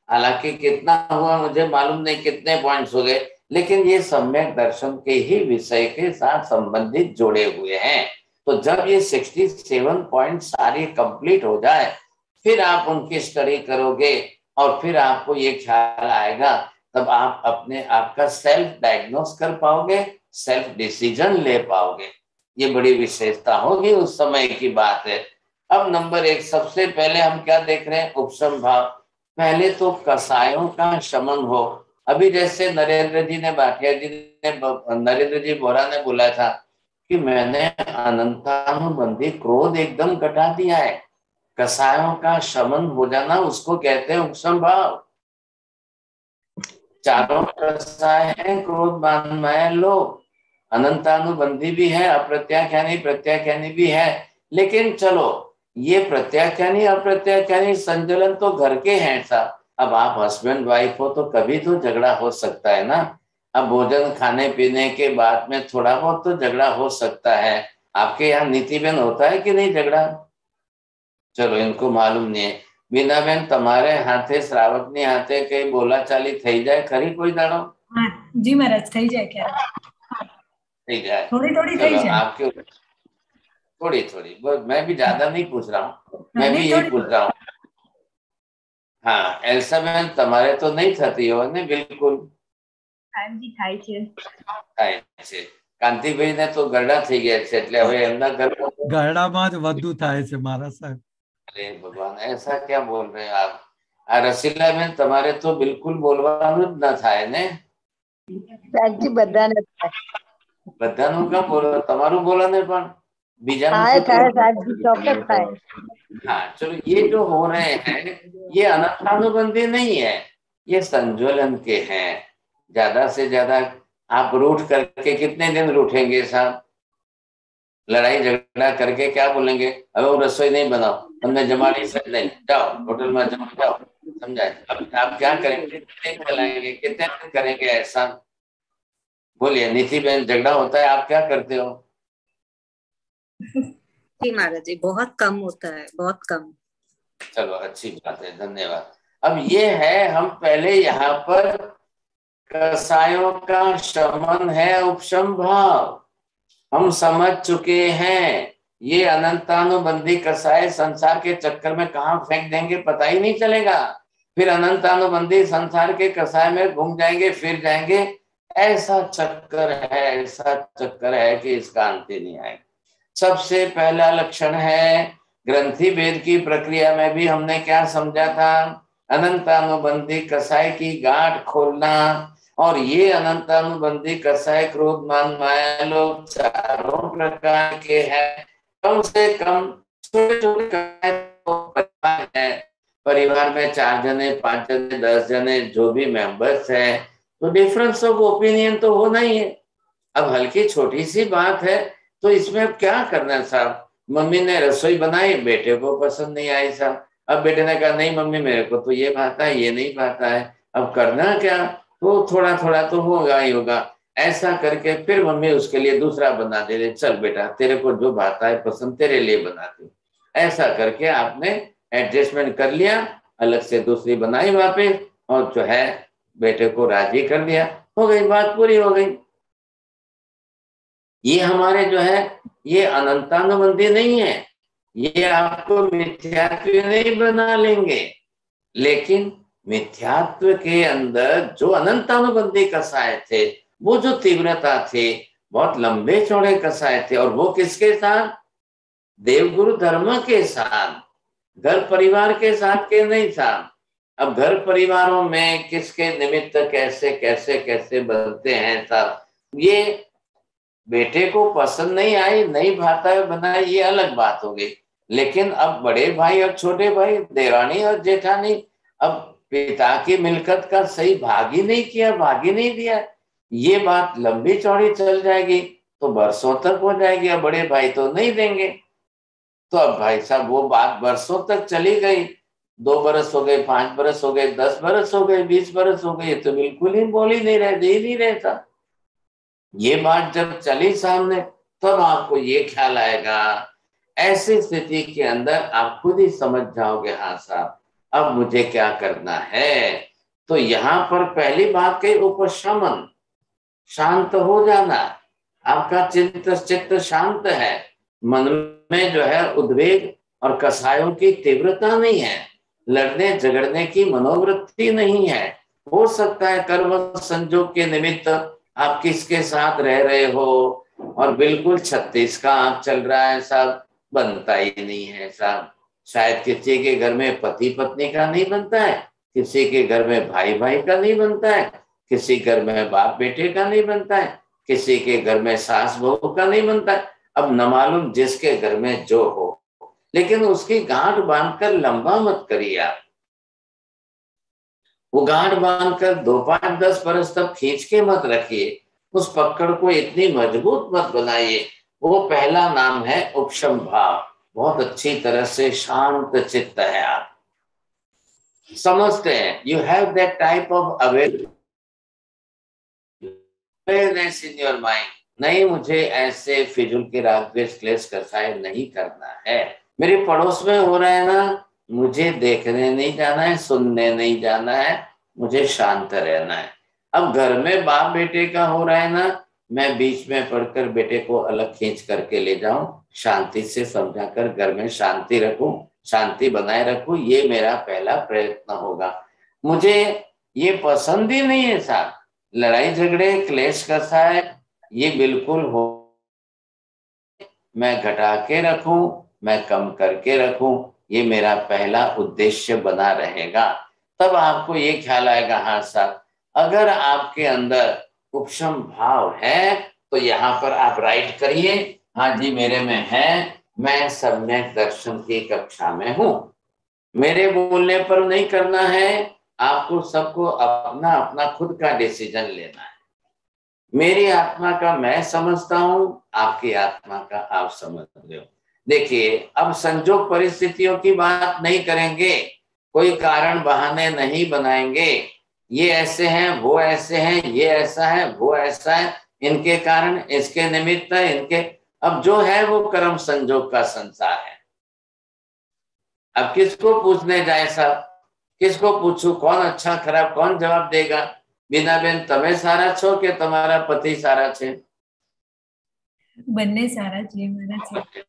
[SPEAKER 3] हालांकि कितना हुआ मुझे मालूम नहीं, कितने पॉइंट्स हो गए, लेकिन ये सम्यक दर्शन के ही विषय के साथ संबंधित जुड़े हुए हैं। तो जब ये 67 पॉइंट सारे कंप्लीट हो जाए, फिर आप उनकी स्टडी करोगे और फिर आपको ये ख्याल आएगा, तब आप अपने आप का सेल्फ डायग्नोस कर पाओगे, सेल्फ डिसीजन ले पाओगे। ये बड़ी विशेषता होगी, उस समय की बात है। अब नंबर 1 सबसे पहले हम क्या देख रहे हैं? उपशम भाव। पहले तो कसायों का शमन हो। अभी जैसे नरेंद्र जी ने भाटिया जी ने, नरेंद्र जी बोरा ने बोला था कि मैंने अनंतानुबंधी क्रोध एकदम घटा दिया है। कसायों का शमन हो जाना उसको कहते हैं उपशम भाव। चारों कसाय हैं, क्रोध मान माया लोभ, अनंतानुबंधी भी है, अप्रत्याख्यानी प्रत्याख्यानी भी है। लेकिन चलो, ये प्रत्याख्यानी अप्रत्याख्यानी संचलन तो घर के हैं साहब। अब आप हस्बैंड वाइफ हो तो कभी तो झगड़ा हो सकता है ना। अब भोजन खाने पीने के बाद में थोड़ा बहुत तो झगड़ा हो सकता है। आपके यहाँ नीति बेन होता है कि नहीं झगड़ा? चलो, इनको मालूम नहीं है। बीना बेन, તમારે હાથે શ્રાવકની હાથે કઈ બોલાચાલી થઈ જાય ખરી કોઈ દાડો?
[SPEAKER 21] हाँ जी महाराज, થઈ જાય ક્યારે?
[SPEAKER 3] થઈ જાય,
[SPEAKER 21] थोड़ी थोड़ी થઈ
[SPEAKER 3] चलो
[SPEAKER 21] જાય।
[SPEAKER 3] आपके थोड़ी थोड़ी, मैं भी ज्यादा नहीं पूछ रहा हूँ, मैं भी यही पूछ रहा हूँ। हाँ एल्सा बेन, તમારે तो नहीं થતી હોય ને? बिल्कुल
[SPEAKER 7] हाँ जी, થાય છે।
[SPEAKER 3] થાય છે। કાંતિભાઈ ને તો ગરડા થઈ ગયા છે, એટલે હવે એમના ઘરમાં
[SPEAKER 15] ગરડામાં જ વધુ થાય છે મારા સાહેબ।
[SPEAKER 3] अरे भगवान, ऐसा क्या बोल रहे हैं आप? रसीला बेन, તમારે तो बिल्कुल बोलવાનું જ न થાય ને?
[SPEAKER 11] સાચી બધાને
[SPEAKER 3] બધાનું કામ બોલો, તમારું બોલો ને પણ બીજાનું
[SPEAKER 11] થાય
[SPEAKER 3] તો
[SPEAKER 11] થાય સાચી ચોક્કસ થાય।
[SPEAKER 3] हाँ चलो, ये जो हो रहे हैं ये अनर्थानुबंधी नहीं है, ये संज्वलन के हैं। ज्यादा से ज्यादा आप रूठ करके कितने दिन रूठेंगे साहब? लड़ाई झगड़ा करके क्या बोलेंगे? अब वो रसोई नहीं बनाओ, हमने जमा नहीं सकते, नहीं जाओ होटल में जमा जाओ, समझाए? अब आप क्या करेंगे? कितने चलाएंगे, कितने दिन करेंगे ऐसा? बोलिए नीति बहन, झगड़ा होता है, आप क्या करते हो?
[SPEAKER 2] जी महाराज जी, बहुत कम होता है, बहुत कम।
[SPEAKER 3] चलो अच्छी बात है, धन्यवाद। अब ये है, हम पहले यहाँ पर कसायों का शमन है उपशम भाव, हम समझ चुके हैं। ये अनंतानुबंधी कसाय संसार के चक्कर में कहाँ फेंक देंगे पता ही नहीं चलेगा। फिर अनंतानुबंधी संसार के कसाय में घूम जाएंगे, फिर जाएंगे। ऐसा चक्कर है, ऐसा चक्कर है कि इसका अंत ही नहीं आएगा। सबसे पहला लक्षण है, ग्रंथि भेद की प्रक्रिया में भी हमने क्या समझा था? अनंतानुबंधी कसाय की गांठ खोलना। और ये अनंतानुबंधी कसाय क्रोध मान माया लोग चारों प्रकार के हैं। कम से कम छोटे है, परिवार में 4 जने 5 जने 10 जने जो भी मेंबर्स हैं, तो डिफरेंस ऑफ ओपिनियन तो होना ही है। अब हल्की छोटी सी बात है, तो इसमें अब क्या करना है साहब? मम्मी ने रसोई बनाई, बेटे को पसंद नहीं आई साहब। अब बेटे ने कहा नहीं मम्मी, मेरे को तो ये भाता है, ये नहीं भाता है। अब करना क्या? तो थोड़ा थोड़ा तो होगा ही होगा। ऐसा करके फिर मम्मी उसके लिए दूसरा बना दे रही, चल बेटा तेरे को जो भाता है पसंद तेरे लिए बनाती हूँ। ऐसा करके आपने एडजस्टमेंट कर लिया, अलग से दूसरी बनाई वापस, और जो है बेटे को राजी कर दिया, हो गई बात, पूरी हो गई। ये हमारे जो है ये अनंतानुबंधी नहीं है, ये आपको मिथ्यात्व नहीं बना लेंगे। लेकिन मिथ्यात्व के अंदर जो अनंतानुबंधी कसाय थे वो जो तीव्रता थी, बहुत लंबे चौड़े कसाय थे, और वो किसके साथ? देवगुरु धर्म के साथ, घर परिवार के साथ के नहीं था। अब घर परिवारों में किसके निमित्त कैसे कैसे कैसे बनते हैं सब, ये बेटे को पसंद नहीं आई, नहीं भाता है बनाए, ये अलग बात हो गई। लेकिन अब बड़े भाई और छोटे भाई, देरानी और जेठानी, अब पिता की मिलकत का सही भाग ही नहीं किया, भाग ही नहीं दिया, ये बात लंबी चौड़ी चल जाएगी तो बरसों तक हो जाएगी। अब बड़े भाई तो नहीं देंगे, तो अब भाई साहब वो बात बरसों तक चली गई। 2 बरस हो गए, 5 बरस हो गए, 10 बरस हो गए, 20 बरस हो गए, तो बिल्कुल ही बोल ही नहीं रहे, दे ही नहीं रहता। ये बात जब चली सामने, तब आपको ये ख्याल आएगा। ऐसी स्थिति के अंदर आप खुद ही समझ जाओगे, हाँ साहब अब मुझे क्या करना है। तो यहाँ पर पहली बात कही उपशमन, शांत हो जाना। आपका चित्त शांत है, मन में जो है उद्वेग और कसायों की तीव्रता नहीं है, लड़ने झगड़ने की मनोवृत्ति नहीं है। हो सकता है कर्म संजोग के निमित्त आप किसके साथ रह रहे हो और बिल्कुल 36 का आंक चल रहा है साहब, बनता ही नहीं है साहब। शायद किसी के घर में पति पत्नी का नहीं बनता है, किसी के घर में भाई भाई का नहीं बनता है, किसी घर में बाप बेटे का नहीं बनता है, किसी के घर में सास बहू का नहीं बनता है। अब न मालूम जिसके घर में जो हो, लेकिन उसकी गांठ बांधकर लंबा मत करिए आप। वो गांठ बांधकर 2, 5, 10 बरस तक खींच के मत रखिए, उस पकड़ को इतनी मजबूत मत बनाइए। वो पहला नाम है उपशम भाव। बहुत अच्छी तरह से शांत चित्त है, आप समझते हैं, you have that type of awareness in your mind. नहीं, मुझे ऐसे फिजूल के राग द्वेष क्लेश कसाय नहीं करना है। मेरे पड़ोस में हो रहा है ना, मुझे देखने नहीं जाना है, सुनने नहीं जाना है, मुझे शांत रहना है। अब घर में बाप बेटे का हो रहा है ना, मैं बीच में पढ़कर बेटे को अलग खींच करके ले जाऊं, शांति से समझाकर घर में शांति रखूं, शांति बनाए रखूं, ये मेरा पहला प्रयत्न होगा। मुझे ये पसंद ही नहीं है साहब, लड़ाई झगड़े क्लेश कसाय ये बिल्कुल हो, मैं घटा के रखूं, मैं कम करके रखूं, ये मेरा पहला उद्देश्य बना रहेगा। तब आपको ये ख्याल आएगा, हाँ साहब अगर आपके अंदर उपशम भाव है तो यहाँ पर आप राइट करिए, हाँ जी मेरे में है, मैं सम्यक दर्शन की कक्षा में हूं। मेरे बोलने पर नहीं करना है, आपको सबको अपना अपना खुद का डिसीजन लेना है। मेरी आत्मा का मैं समझता हूं, आपकी आत्मा का आप समझ रहे हो। देखिए अब संजोग परिस्थितियों की बात नहीं करेंगे, कोई कारण बहाने नहीं बनाएंगे, ये ऐसे हैं वो ऐसे हैं, ये ऐसा है वो ऐसा है, इनके कारण इसके निमित्त इनके, अब जो है वो कर्म संजोग का संसार है। अब किसको पूछने जाए साहब, किसको पूछूं, कौन अच्छा खराब कौन जवाब देगा। बीना बेन તમે સારા છો કે તમારા પતિ સારા છે?
[SPEAKER 21] બંને સારા છે મારા છે।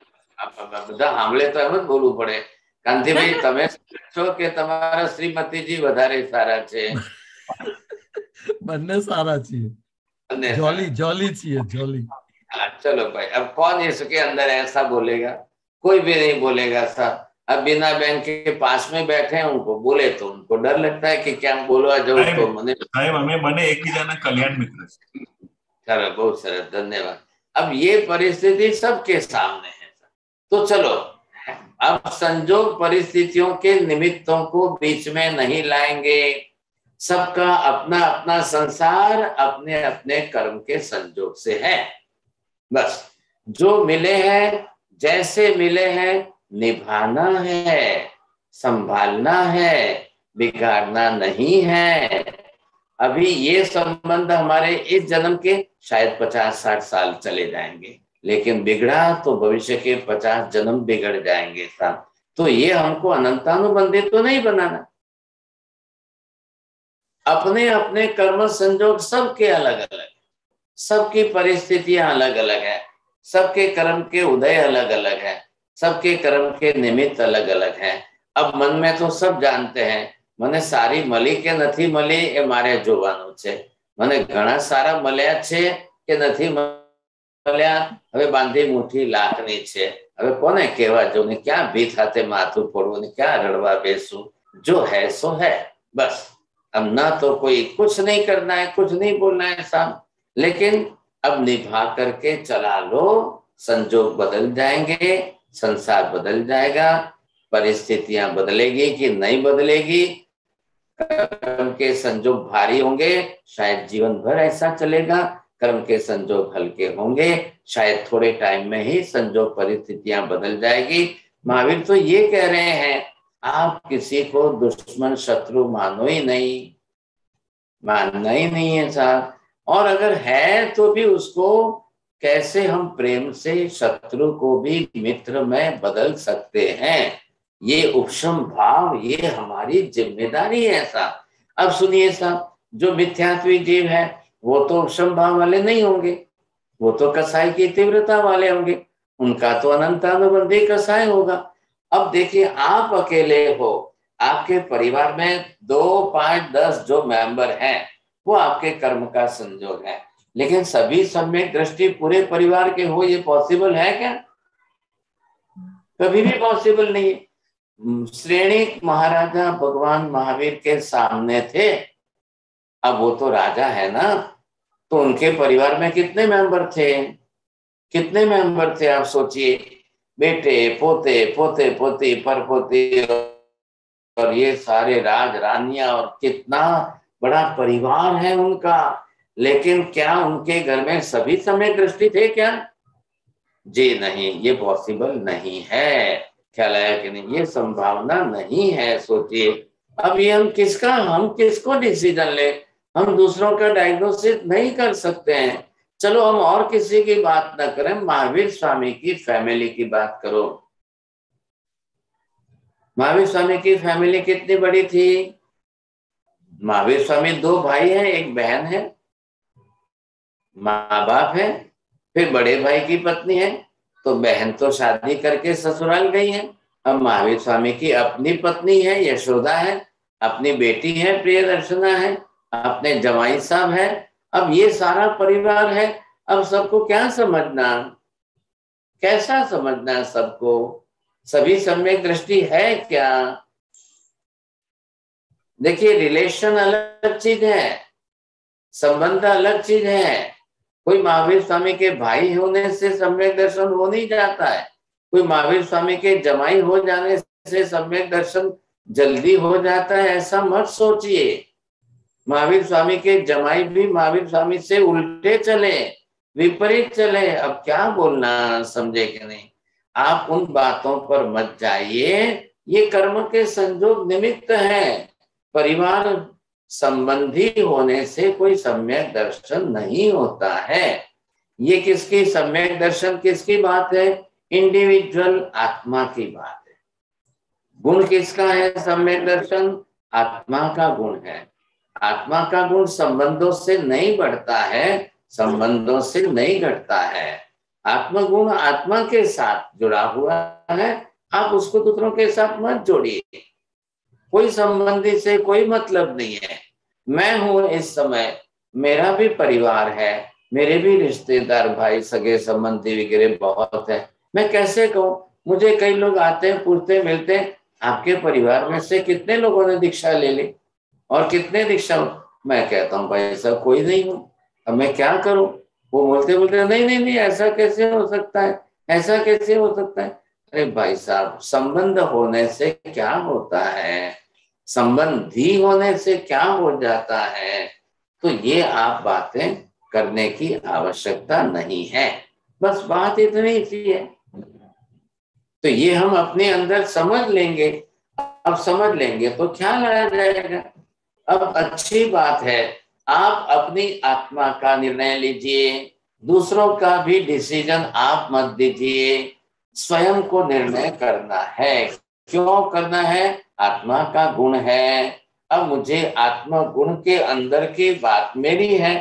[SPEAKER 3] બધા સાંભળે તો એમ જ બોલવું પડે, કાંતિભાઈ તમે છો કે તમારા શ્રીમતીજી વધારે સારા છે?
[SPEAKER 15] બંને સારા છીએ, जॉली जॉली चाहिए जॉली।
[SPEAKER 3] चलो भाई, अब कौन इसके अंदर ऐसा बोलेगा? कोई भी नहीं बोलेगा साहब। अब बिना बैंक के पास में बैठे हैं, उनको बोले तो उनको डर लगता है कि क्या बोलवा जाऊं तो
[SPEAKER 9] મને એકબીજાના કલ્યાણ મિત્ર છે।
[SPEAKER 3] चलो बहुत सरस, धन्यवाद। अब ये परिस्थिति सबके सामने है, तो चलो अब संजोग परिस्थितियों के निमित्तों को बीच में नहीं लाएंगे। सबका अपना अपना संसार अपने अपने कर्म के संजोग से है। बस जो मिले हैं जैसे मिले हैं निभाना है, संभालना है, बिगाड़ना नहीं है। अभी ये संबंध हमारे इस जन्म के शायद 50-60 साल चले जाएंगे, लेकिन बिगड़ा तो भविष्य के 50 जन्म बिगड़ जाएंगे साहब। तो ये हमको अनंतानुबंधित तो नहीं बनाना। अपने अपने कर्म संजोग सबके अलग अलग, सबकी परिस्थितियां अलग अलग है, सबके कर्म के उदय अलग अलग है, सबके कर्म के निमित्त अलग अलग है। अब मन में तो सब जानते हैं, મને સારી મળી કે નથી મળી એ મારે જોવાનું છે। મને ઘણા સારા મળ્યા છે કે નથી મળ્યા, હવે બાંધી મુઠ્ઠી લાખની છે, હવે કોને કહેવા જવું ને ક્યાં ભીખ હાથે માથું ફોડવું ને ક્યાં રડવા બેસું, जो है सो है बस। अब ना तो कोई कुछ नहीं करना है, कुछ नहीं बोलना है साहब, लेकिन अब निभा करके चला लो, संजोग बदल जाएंगे, संसार बदल जाएगा, परिस्थितियां बदलेगी कि नहीं बदलेगी, कर्म के संजोग भारी होंगे शायद जीवन भर ऐसा चलेगा, कर्म के संजोग हल्के होंगे शायद थोड़े टाइम में ही संजोग परिस्थितियां बदल जाएगी। महावीर तो ये कह रहे हैं आप किसी को दुश्मन शत्रु मानो ही नहीं, मानना ही नहीं है साहब, और अगर है तो भी उसको कैसे हम प्रेम से शत्रु को भी मित्र में बदल सकते हैं, ये उपशम भाव, ये हमारी जिम्मेदारी है साहब। अब सुनिए साहब, जो मिथ्यात्वी जीव है वो तो उपशम भाव वाले नहीं होंगे, वो तो कसाई की तीव्रता वाले होंगे, उनका तो अनंतानुबंधी कसाय होगा। अब देखिए आप अकेले हो, आपके परिवार में 2, 5, 10 जो मेंबर हैं वो आपके कर्म का संजोग है, लेकिन सभी सम्यक दृष्टि पूरे परिवार के हो, ये पॉसिबल है क्या? कभी भी पॉसिबल नहीं है। श्रेणी महाराजा भगवान महावीर के सामने थे, अब वो तो राजा है ना, तो उनके परिवार में कितने मेंबर थे, कितने मेंबर थे आप सोचिए, बेटे पोते पोते पोती परपोती और ये सारे राज रानियां, और कितना बड़ा परिवार है उनका, लेकिन क्या उनके घर में सभी समय दृष्टि थे क्या? जी नहीं, ये पॉसिबल नहीं है। ख्याल आया कि नहीं? ये संभावना नहीं है। सोचिए अब ये हम किसको डिसीजन ले, हम दूसरों का डायग्नोसिस नहीं कर सकते हैं। चलो हम और किसी की बात ना करें, महावीर स्वामी की फैमिली की बात करो। महावीर स्वामी की फैमिली कितनी बड़ी थी? महावीर स्वामी 2 भाई हैं, 1 बहन है, माँ बाप है, फिर बड़े भाई की पत्नी है, तो बहन तो शादी करके ससुराल गई है। अब महावीर स्वामी की अपनी पत्नी है यशोदा है, अपनी बेटी है प्रियदर्शना है, अपने जमाई साहब है, अब ये सारा परिवार है। अब सबको क्या समझना, कैसा समझना सबको? सभी सम्यक दृष्टि है क्या? देखिए रिलेशन अलग चीज है, संबंध अलग चीज है। कोई महावीर स्वामी के भाई होने से सम्यक दर्शन हो नहीं जाता है, कोई महावीर स्वामी के जमाई हो जाने से सम्यक दर्शन जल्दी हो जाता है, ऐसा मत सोचिए। महावीर स्वामी के जमाई भी महावीर स्वामी से उल्टे चले, विपरीत चले, अब क्या बोलना, समझे कि नहीं? आप उन बातों पर मत जाइए, ये कर्म के संजोग निमित्त है। परिवार संबंधी होने से कोई सम्यक दर्शन नहीं होता है। ये किसकी सम्यक दर्शन किसकी बात है? इंडिविजुअल आत्मा की बात है। गुण किसका है सम्यक दर्शन? आत्मा का गुण है। आत्मा का गुण संबंधों से नहीं बढ़ता है, संबंधों से नहीं घटता है। आत्मगुण आत्मा के साथ जुड़ा हुआ है, आप उसको दूसरों के साथ मत जोड़िए। कोई संबंधी से कोई मतलब नहीं है। मैं हूं इस समय, मेरा भी परिवार है, मेरे भी रिश्तेदार भाई सगे संबंधी वगैरह बहुत है। मैं कैसे कहूँ? मुझे कई लोग आते हैं, पूछते मिलते हैं, आपके परिवार में से कितने लोगों ने दीक्षा ले ली और कितने दीक्षा? मैं कहता हूँ भाई साहब कोई नहीं हूँ, अब मैं क्या करूँ? वो बोलते बोलते नहीं ऐसा कैसे हो सकता है, ऐसा कैसे हो सकता है? अरे भाई साहब, संबंध होने से क्या होता है, संबंधी होने से क्या हो जाता है? तो ये आप बातें करने की आवश्यकता नहीं है। बस बात इतनी सी है। तो ये हम अपने अंदर समझ लेंगे। अब समझ लेंगे तो ख्याल आ जाएगा। अब अच्छी बात है, आप अपनी आत्मा का निर्णय लीजिए, दूसरों का भी डिसीजन आप मत दीजिए, स्वयं को निर्णय करना है। क्यों करना है? आत्मा का गुण है। अब मुझे आत्मा गुण के अंदर की बात मेरी है,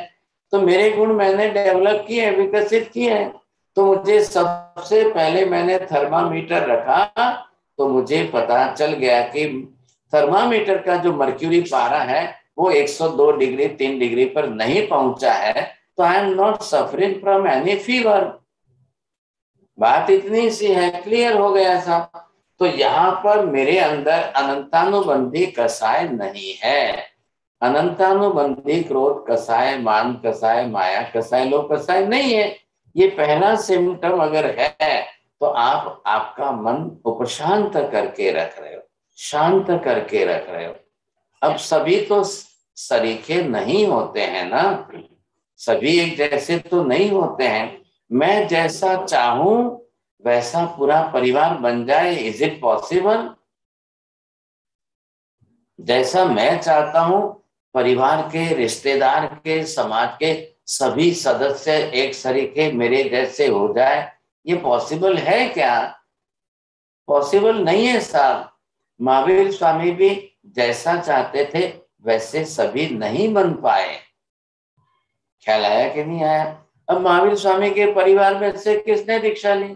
[SPEAKER 3] तो मेरे गुण मैंने डेवलप किए, विकसित किए हैं। तो मुझे सबसे पहले मैंने थर्मामीटर रखा, तो मुझे पता चल गया कि थर्मामीटर का जो मर्क्यूरी पारा है वो 102 डिग्री 3 डिग्री पर नहीं पहुंचा है, तो I am not suffering from any fever. बात इतनी सी है, क्लियर हो गया साहब। तो यहाँ पर मेरे अंदर अनंतानुबंधी कसाय नहीं है। अनंतानुबंधी क्रोध कसाय, मान कसाय, माया कसाय, लोभ कसाय नहीं है। ये पहला सिम्टम अगर है तो आप आपका मन उपशांत करके रख रहे हो, शांत करके रख रहे हो। अब सभी तो सरीखे नहीं होते हैं ना, सभी एक जैसे तो नहीं होते हैं। मैं जैसा चाहूं वैसा पूरा परिवार बन जाए, इज इट पॉसिबल? जैसा मैं चाहता हूं परिवार के, रिश्तेदार के, समाज के सभी सदस्य एक सरीखे मेरे जैसे हो जाए, ये पॉसिबल है क्या? पॉसिबल नहीं है साहब। महावीर स्वामी भी जैसा चाहते थे वैसे सभी नहीं बन पाए। ख्याल आया कि नहीं आया? अब महावीर स्वामी के परिवार में से किसने दीक्षा ली?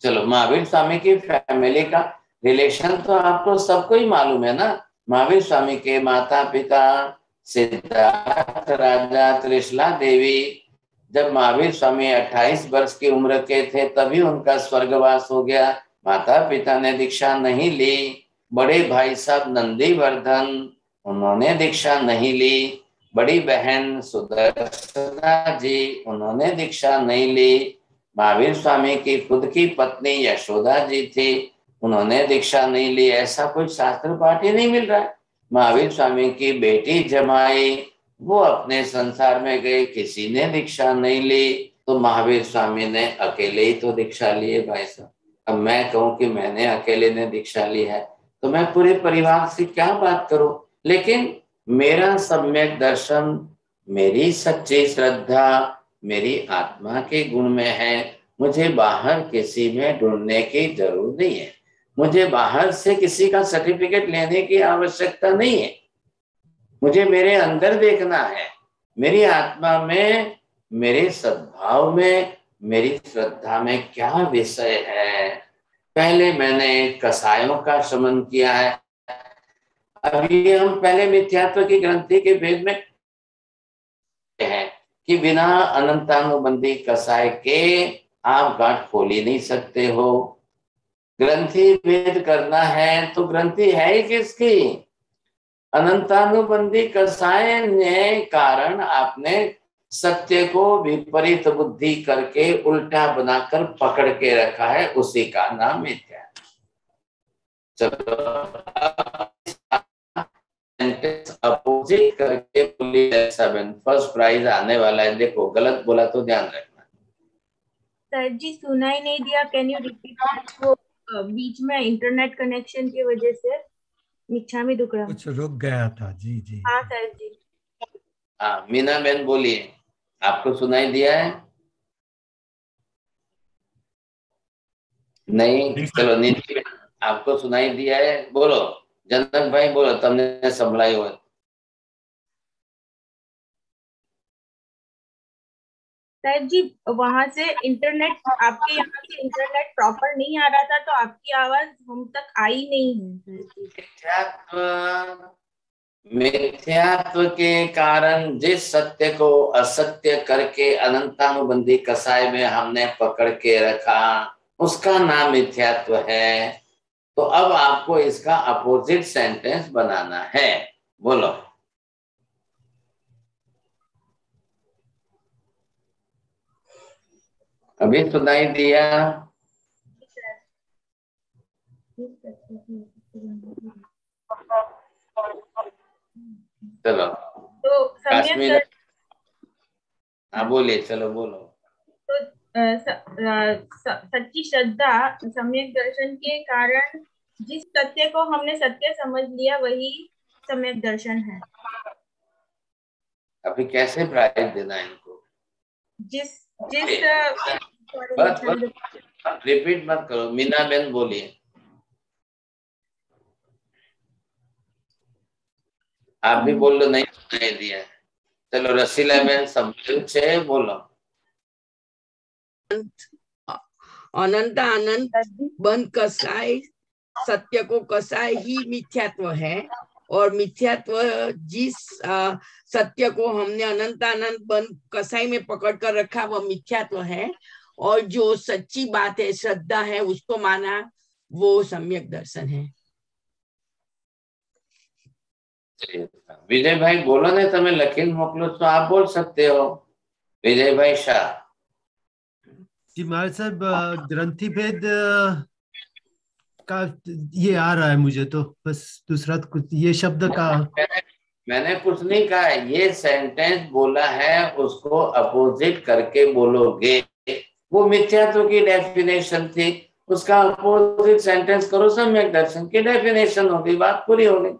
[SPEAKER 3] चलो, महावीर स्वामी की फैमिली का रिलेशन तो आपको सबको ही मालूम है ना। महावीर स्वामी के माता पिता सिद्धार्थ राजा, त्रिशला देवी, जब महावीर स्वामी 28 वर्ष की उम्र के थे तभी उनका स्वर्गवास हो गया। माता पिता ने दीक्षा नहीं ली। बड़े भाई साहब नंदीवर्धन, उन्होंने दीक्षा नहीं ली। बड़ी बहन सुदर्शना जी, उन्होंने दीक्षा नहीं ली। महावीर स्वामी की खुद की पत्नी यशोदा जी थी, उन्होंने दीक्षा नहीं ली। ऐसा कोई शास्त्र पाठ ही नहीं मिल रहा है। महावीर स्वामी की बेटी जमाई, वो अपने संसार में गए, किसी ने दीक्षा नहीं ली। तो महावीर स्वामी ने अकेले ही तो दीक्षा ली है भाई साहब। अब मैं कहूं कि मैंने अकेले ने दीक्षा ली है तो मैं पूरे परिवार से क्या बात करूं? लेकिन मेरा सम्यक दर्शन, मेरी सच्ची श्रद्धा मेरी आत्मा के गुण में है। मुझे बाहर किसी में ढूंढने की जरूरत नहीं है। मुझे बाहर से किसी का सर्टिफिकेट लेने की आवश्यकता नहीं है। मुझे मेरे अंदर देखना है, मेरी आत्मा में, मेरे सद्भाव में, मेरी श्रद्धा में क्या विषय है। पहले मैंने कसायों का शमन किया है। अभी हम पहले मिथ्यात्व की ग्रंथि के भेद में हैं कि बिना अनंतानुबंधी कसाय के आप गांठ खोल ही नहीं सकते हो। ग्रंथि भेद करना है तो ग्रंथि है ही किसकी? अनंतानुबंधी कसाय ने कारण आपने सत्य को विपरीत बुद्धि करके उल्टा बनाकर पकड़ के रखा है, उसी का नाम मिथ्या। चलो अपोजिट करके बोलिए 7 फर्स्ट प्राइज आने वाला है। देखो गलत बोला तो ध्यान रखना।
[SPEAKER 7] सर जी सुनाई नहीं दिया, कैन यू रिपीट? वो बीच में इंटरनेट कनेक्शन की वजह से मिच्छा में दुख रहा,
[SPEAKER 15] कुछ रुक गया था। जी जी
[SPEAKER 7] हाँ सर जी।
[SPEAKER 3] हाँ मीना बहन बोलिए, आपको सुनाई दिया है? नहीं, चलो नीति बहन आपको सुनाई दिया है? बोलो। जनक भाई बोलो, तुमने संभलाई हो।
[SPEAKER 7] सर जी वहां से इंटरनेट, आपके यहाँ से इंटरनेट प्रॉपर नहीं आ रहा था तो आपकी आवाज हम तक आई नहीं है।
[SPEAKER 3] मिथ्यात्व के कारण जिस सत्य को असत्य करके अनंतानुबंधी कसाय में हमने पकड़ के रखा, उसका नाम मिथ्यात्व है। तो अब आपको इसका अपोजिट सेंटेंस बनाना है। बोलो। अभी सुनाई दिया? चलो
[SPEAKER 7] तो
[SPEAKER 3] कश्मीर, हाँ बोलिए, चलो बोलो।
[SPEAKER 7] तो सच्ची श्रद्धा सम्यक दर्शन के कारण जिस सत्य को हमने सत्य समझ लिया वही सम्यक दर्शन है।
[SPEAKER 3] अभी कैसे प्राइज देना है इनको?
[SPEAKER 7] जिस
[SPEAKER 3] रिपीट मत करो। मीना बहन बोलिए, आप भी बोल लो। नहीं सुनाई दिया? चलो रसीला बहन संभल से बोलो।
[SPEAKER 5] अनंत आनंद बंद कसाय, सत्य को कसाय ही मिथ्यात्व है। और मिथ्यात्व जिस सत्य को हमने अनंतानंत बंद कसाई में पकड़ कर रखा वह मिथ्यात्व है, और जो सच्ची बात है, श्रद्धा है, उसको माना, वो सम्यक दर्शन है।
[SPEAKER 3] विजय भाई बोलो ने तमे लखीन मोकलो तो आप बोल सकते हो। विजय भाई शाह
[SPEAKER 6] जी महाराज साहब, ग्रंथि भेद का ये आ रहा है मुझे, तो बस दूसरा कुछ ये शब्द का
[SPEAKER 3] मैंने कुछ नहीं कहा है, ये सेंटेंस बोला है उसको अपोजिट करके बोलोगे, वो मिथ्यात्व की डेफिनेशन थी, उसका अपोजिट सेंटेंस करो सम्यक दर्शन की डेफिनेशन होगी, बात पूरी हो गई।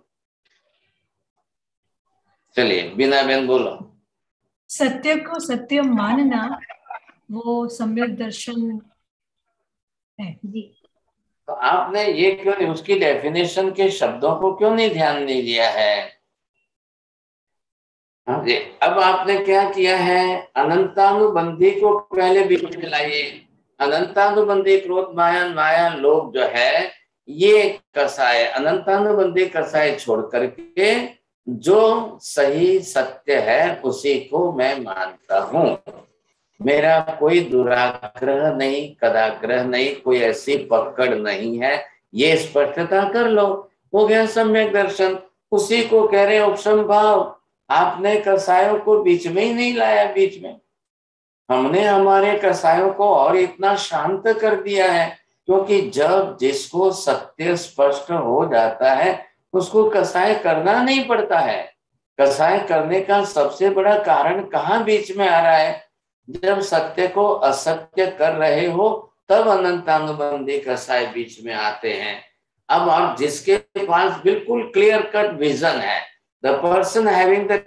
[SPEAKER 3] चलिए बीना बहन बोलो।
[SPEAKER 21] सत्य को सत्य मानना वो सम्यक दर्शन है जी।
[SPEAKER 3] तो आपने ये क्यों नहीं, उसकी डेफिनेशन के शब्दों को क्यों नहीं ध्यान नहीं दिया है? हाँ जी, अब आपने क्या किया है, अनंतानुबंधी को पहले बीच में लाइए। अनंतानुबंधी क्रोध माया माया लोभ जो है ये कसाय, अनंतानुबंधी कसाय छोड़ करके जो सही सत्य है उसी को मैं मानता हूं। मेरा कोई दुराग्रह नहीं, कदाग्रह नहीं, कोई ऐसी पकड़ नहीं है, ये स्पष्टता कर लो, हो गया सम्यक दर्शन। उसी को कह रहे उपशम भाव। आपने कसायों को बीच में ही नहीं लाया, बीच में हमने हमारे कसायों को और इतना शांत कर दिया है, क्योंकि जब जिसको सत्य स्पष्ट हो जाता है उसको कसाय करना नहीं पड़ता है। कसाय करने का सबसे बड़ा कारण कहाँ बीच में आ रहा है, जब सत्य को असत्य कर रहे हो तब अनंतानुबंधी कसाय बीच में आते हैं। अब आप जिसके पास बिल्कुल क्लियर कट विजन है, the person having the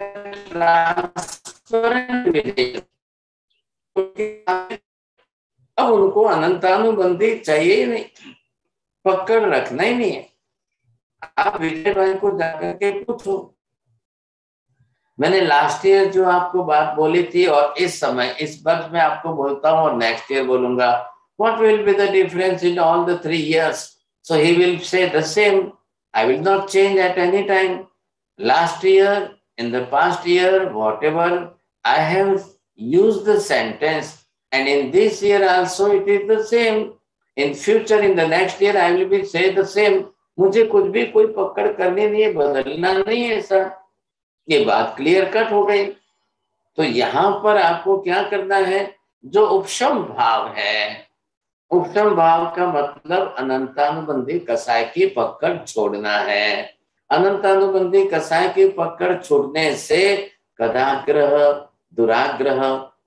[SPEAKER 3] transparent vision, अब उनको अनंतानुबंधी चाहिए ही नहीं, पकड़ रखना ही नहीं है। आप विजय भाई को जाकर के पूछो। मैंने लास्ट ईयर जो आपको बात बोली थी और इस समय इस वर्ष में आपको बोलता हूँ और नेक्स्ट ईयर बोलूंगा, what will be the difference in all the 3 years? So he will say the same. I will not change at any time. Last year, in the past year, whatever I have used the sentence, and in this year also it is the same. In future, in the next year, I will be say the same. मुझे कुछ भी कोई पकड़ करनी नहीं है, बदलना नहीं है ऐसा। ये बात क्लियर कट हो गई। तो यहाँ पर आपको क्या करना है, जो उपशम भाव है, उपशम भाव का मतलब अनंतानुबंधी कसाय की पकड़ छोड़ना है। अनंतानुबंधी कसाय की पकड़ छोड़ने से कदाग्रह, दुराग्रह,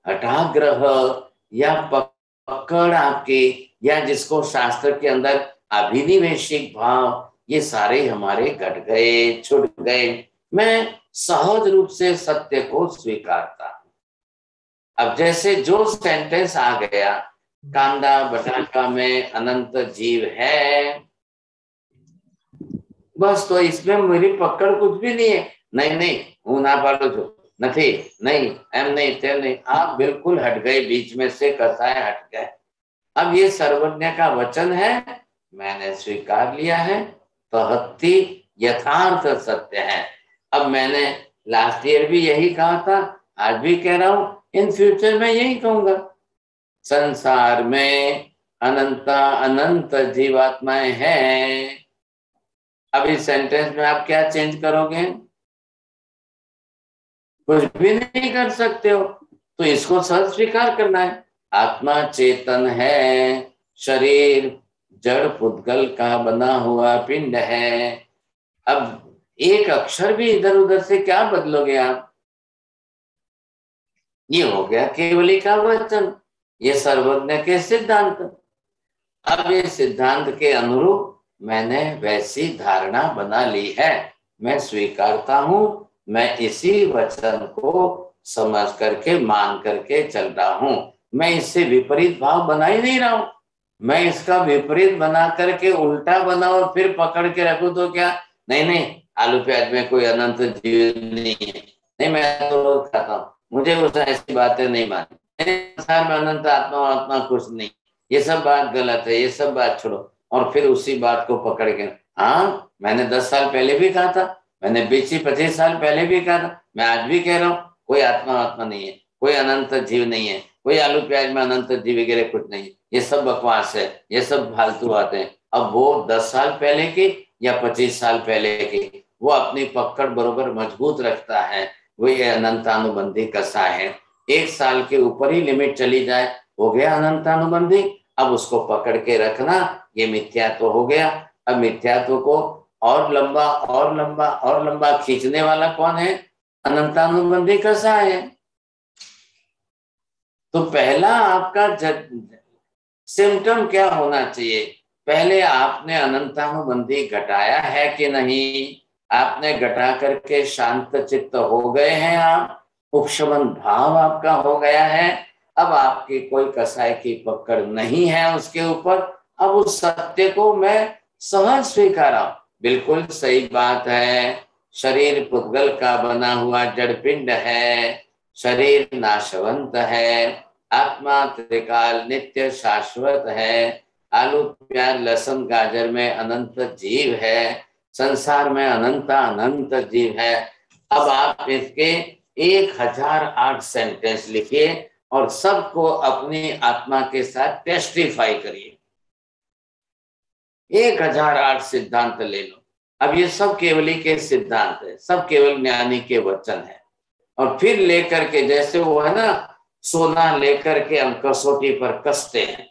[SPEAKER 3] हठाग्रह या पकड़ आपकी, या जिसको शास्त्र के अंदर अभिनिवेशिक भाव, ये सारे हमारे घट गए, छूट गए। मैं सहज रूप से सत्य को स्वीकारता हूं। अब जैसे जो सेंटेंस आ गया, कांदा बटाका में अनंत जीव है, बस तो इसमें मेरी पकड़ कुछ भी नहीं है। नहीं नहीं हूं ना पालो छो, नहीं नहीं एम नहीं तेम नहीं, आप बिल्कुल हट गए, बीच में से कसाय हट गए। अब ये सर्वज्ञ का वचन है, मैंने स्वीकार लिया है, तो हत्ती यथार्थ सत्य है। अब मैंने लास्ट ईयर भी यही कहा था, आज भी कह रहा हूं, इन फ्यूचर में यही कहूंगा। संसार में अनंत जीवात्माएं हैं। अब इस सेंटेंस में आप क्या चेंज करोगे, कुछ भी नहीं कर सकते हो, तो इसको सच स्वीकार करना है। आत्मा चेतन है, शरीर जड़ पुद्गल का बना हुआ पिंड है। अब एक अक्षर भी इधर उधर से क्या बदलोगे आप, ये हो गया केवली का वचन, ये सर्वज्ञ के सिद्धांत। अब ये सिद्धांत के अनुरूप मैंने वैसी धारणा बना ली है, मैं स्वीकारता हूं, मैं इसी वचन को समझ करके मान करके चल रहा हूं। मैं इससे विपरीत भाव बना ही नहीं रहा हूं। मैं इसका विपरीत बना करके उल्टा बना और फिर पकड़ के रखूं तो क्या, नहीं नहीं आलू प्याज में कोई अनंत जीव नहीं है, नहीं मैं तो रोज खाता हूँ, मुझे उस ऐसी बातें नहीं मानी, संसार में अनंत आत्मा आत्मा कुछ नहीं, ये सब बात गलत है, ये सब बात छोड़ो। और फिर उसी बात को पकड़ के, हाँ मैंने 10 साल पहले भी कहा था, मैंने 20-25 साल पहले भी कहा था, मैं आज भी कह रहा हूँ, कोई आत्मा नहीं है, कोई अनंत जीव नहीं है, कोई आलू प्याज में अनंत जीव वगैरह कुछ नहीं है, ये सब बकवास है, ये सब फालतू बातें हैं। अब वो 10 साल पहले की या 25 साल पहले की, वो अपनी पकड़ बरोबर मजबूत रखता है, वो ये अनंतानुबंधी कसा है। 1 साल के ऊपर ही लिमिट चली जाए, हो गया अनंतानुबंधी। अब उसको पकड़ के रखना, ये मिथ्यात्व हो गया। अब मिथ्यात्व को और लंबा और लंबा और लंबा खींचने वाला कौन है? अनंतानुबंधी कसा है। तो पहला आपका सिम्टम क्या होना चाहिए? पहले आपने अनंतानुबंधी घटाया है कि नहीं? आपने घटा करके शांत चित्त हो गए हैं, आप उपशमन भाव आपका हो गया है। अब आपकी कोई कसाई की पकड़ नहीं है उसके ऊपर। अब उस सत्य को मैं सहज स्वीकारा, बिल्कुल सही बात है। शरीर पुद्गल का बना हुआ जड़पिंड है, शरीर नाशवंत है, आत्मा त्रिकाल नित्य शाश्वत है। आलू प्याज लहसुन गाजर में अनंत जीव है, संसार में अनंत जीव है। अब आप इसके 1008 सेंटेंस लिखिए और सबको अपनी आत्मा के साथ टेस्टिफाई करिए। 1008 सिद्धांत ले लो। अब ये सब केवली के सिद्धांत है, सब केवल ज्ञानी के वचन है। और फिर लेकर के, जैसे वो है ना, सोना लेकर के हम कसौटी पर कसते हैं,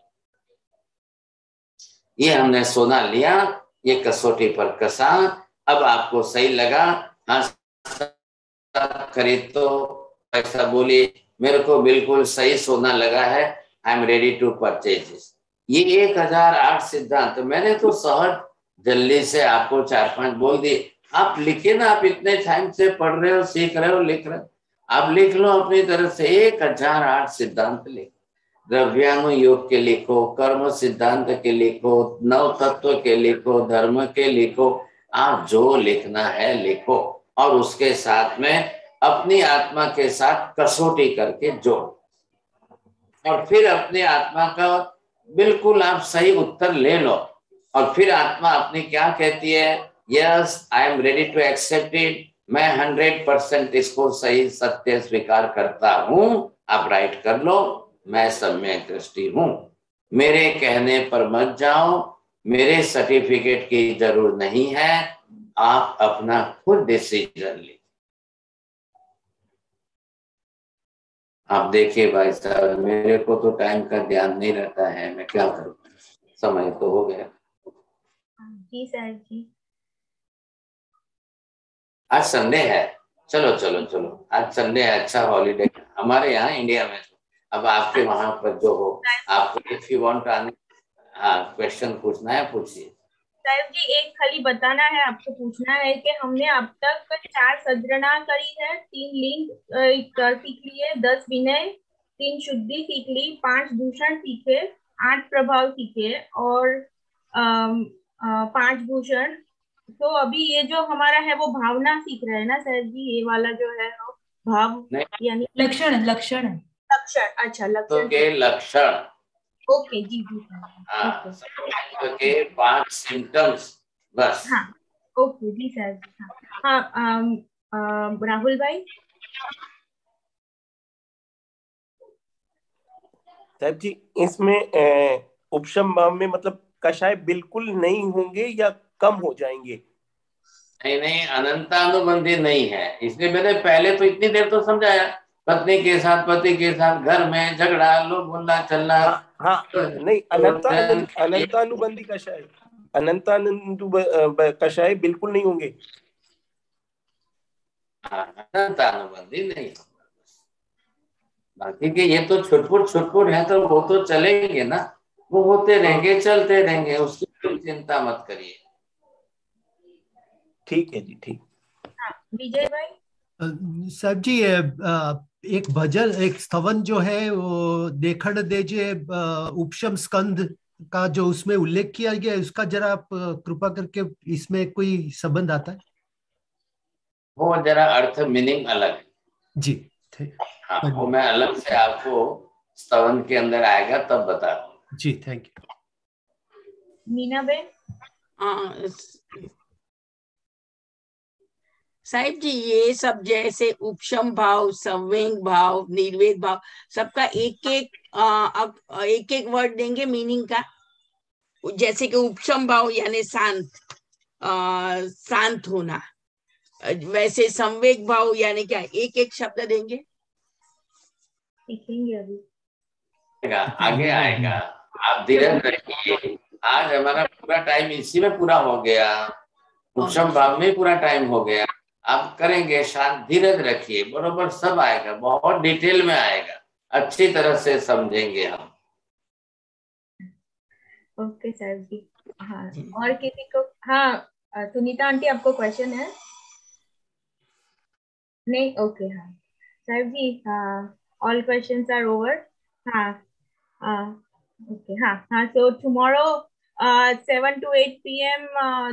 [SPEAKER 3] ये हमने सोना लिया, ये कसौटी पर कसा। अब आपको सही लगा, हाँ खरीद तो ऐसा बोली, मेरे को बिल्कुल सही सोना लगा है, I am ready to purchase this. ये 1008 सिद्धांत मैंने तो सहज जल्दी से आपको 4-5 बोल दिए। आप लिखे ना, आप इतने टाइम से पढ़ रहे हो, सीख रहे हो, लिख रहे हो, आप लिख लो अपनी तरफ से 1008 सिद्धांत लिखो। द्रव्यानुयोग के लिखो, कर्म सिद्धांत के लिखो, नव तत्व के लिखो, धर्म के लिखो, आप जो लिखना है लिखो। और उसके साथ में अपनी आत्मा के साथ कसौटी करके जोड़, और फिर अपनी आत्मा का बिल्कुल आप सही उत्तर ले लो। और फिर आत्मा अपनी क्या कहती है? Yes, I am ready to accept it, मैं 100% इसको सही सत्य स्वीकार करता हूँ। आप राइट कर लो, मैं सम्यक दृष्टि हूँ, मेरे कहने पर मत जाओ, मेरे सर्टिफिकेट की जरूरत नहीं है, आप अपना खुद डिसीजन लीजिए। आप देखिए भाई साहब, मेरे को तो टाइम का ध्यान नहीं रहता है, मैं क्या करूँ, समय तो हो गया।
[SPEAKER 7] जी सर जी।
[SPEAKER 3] आज संडे है, चलो चलो चलो, आज संडे है, अच्छा हॉलीडे हमारे यहाँ इंडिया में। अब आपके वहां पर जो हो, आपको इफ यू वांट क्वेश्चन पूछना है पूछिए।
[SPEAKER 7] साहब जी, एक खाली बताना है, आपको पूछना है कि हमने अब तक 4 सद्रणा करी है, 3 लिंग सीख लिए, 10 विनय, 3 शुद्धि सीख ली, 5 दूषण सीखे, 8 प्रभाव सीखे और 5 भूषण। तो अभी ये जो हमारा है वो भावना सीख रहे हैं ना सर जी? ये वाला जो है वो भाव यानी
[SPEAKER 21] लक्षण
[SPEAKER 7] लक्षण। अच्छा, लक्षण
[SPEAKER 3] के लक्षण।
[SPEAKER 7] ओके जी जी।
[SPEAKER 3] के 5 सिम्टम्स बस।
[SPEAKER 7] हाँ ओके जी सर जी। हाँ राहुल भाई।
[SPEAKER 4] साहब जी, इसमें उपशम भाव में मतलब कषाय बिल्कुल नहीं होंगे या कम हो जाएंगे?
[SPEAKER 3] नहीं, अनंतानुबंधी नहीं है। इसलिए मैंने पहले तो इतनी देर तो समझाया, पत्नी के साथ, पति के साथ, घर में झगड़ा, लोग बोलना चलना।
[SPEAKER 4] हाँ नहीं, अनंतानुबंधी कषाय, कषाय बिल्कुल नहीं होंगे।
[SPEAKER 3] अनंतानुबंधी नहीं, बाकी के ये तो छुटपुट है, तो वो तो चलेंगे ना, वो होते रहेंगे, चलते रहेंगे, उसकी कोई चिंता मत करिए।
[SPEAKER 4] ठीक है जी, ठीक।
[SPEAKER 7] विजय भाई।
[SPEAKER 6] साहब जी, एक भजन, एक स्तवन जो है वो देखण देजे उपशम स्कंद का जो उसमें उल्लेख किया गया है, उसका जरा आप कृपा करके, इसमें कोई संबंध आता है?
[SPEAKER 3] वो जरा अर्थ मीनिंग अलग है
[SPEAKER 6] जी।
[SPEAKER 3] हाँ, वो मैं अलग से आपको स्तवन के अंदर आएगा तब बता दूँ
[SPEAKER 6] जी। Thank you.
[SPEAKER 7] मीना बेन।
[SPEAKER 5] साहिब जी ये सब जैसे उपशम भाव, संवेग भाव, निर्वेद भाव, सबका एक एक वर्ड देंगे मीनिंग का। जैसे कि उपशम भाव यानी शांत, शांत होना, वैसे संवेग भाव यानी क्या, एक एक शब्द देंगे।
[SPEAKER 3] आगे आएगा, आप धीरज रखिए। आज हमारा पूरा टाइम इसी में पूरा हो गया, उपशम भाव में पूरा टाइम हो गया। आप करेंगे, शांत धीरज रखिए, बरोबर सब आएगा, बहुत डिटेल में आएगा, अच्छी तरह से समझेंगे हम।
[SPEAKER 7] ओके सर जी। हाँ, और किसी को? हाँ सुनीता आंटी, आपको क्वेश्चन है? नहीं, ओके। हाँ सर जी, ऑल क्वेश्चंस आर ओवर। हाँ ओके। हाँ सो टुमारो 7 to 8 p.m.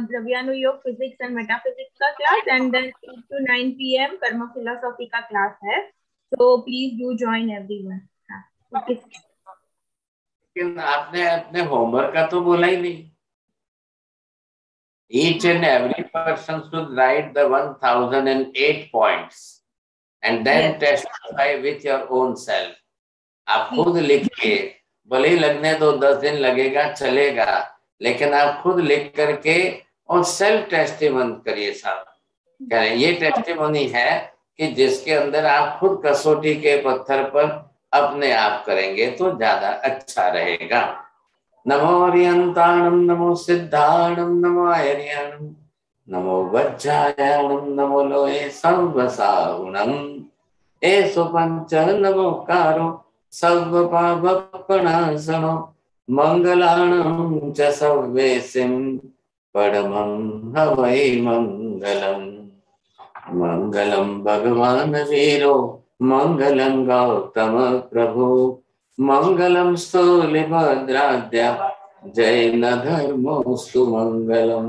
[SPEAKER 7] द्रव्यानु योग फिजिक्स एंड मेटाफिजिक्स का class, and then 8 to 9 p.m. कर्म फिलोसॉफी का क्लास है। So please do join everyone. हाँ ओके।
[SPEAKER 3] लेकिन आपने अपने होमवर्क का तो बोला ही नहीं। Each and every person should write the 1008 points and then testify with your own self. आप खुद लिखिए, भले ही लगने तो 10 दिन लगेगा, चलेगा, लेकिन आप खुद लिख करके और सेल्फ टेस्टिमनी करिए साहब। ये टेस्टिमनी है कि जिसके अंदर आप खुद कसौटी के पत्थर पर अपने आप करेंगे तो ज्यादा अच्छा रहेगा। नमो अरियंताणम, नमो सिद्धाणम, नमो आयर्याणम, नमो वज्रायाणम, नमो लोहे सर्वसाहुणम, एसो पंच नमोकारो सर्वपापप्रणाशनो, मंगलाणं च सर्वेसिं परमं हवै मंगलम्। मंगलम भगवान वीरो, मंगलम गौतम प्रभु, मंगलम स्थूलिभद्राद्या, जैन धर्मोस्तु मंगलम।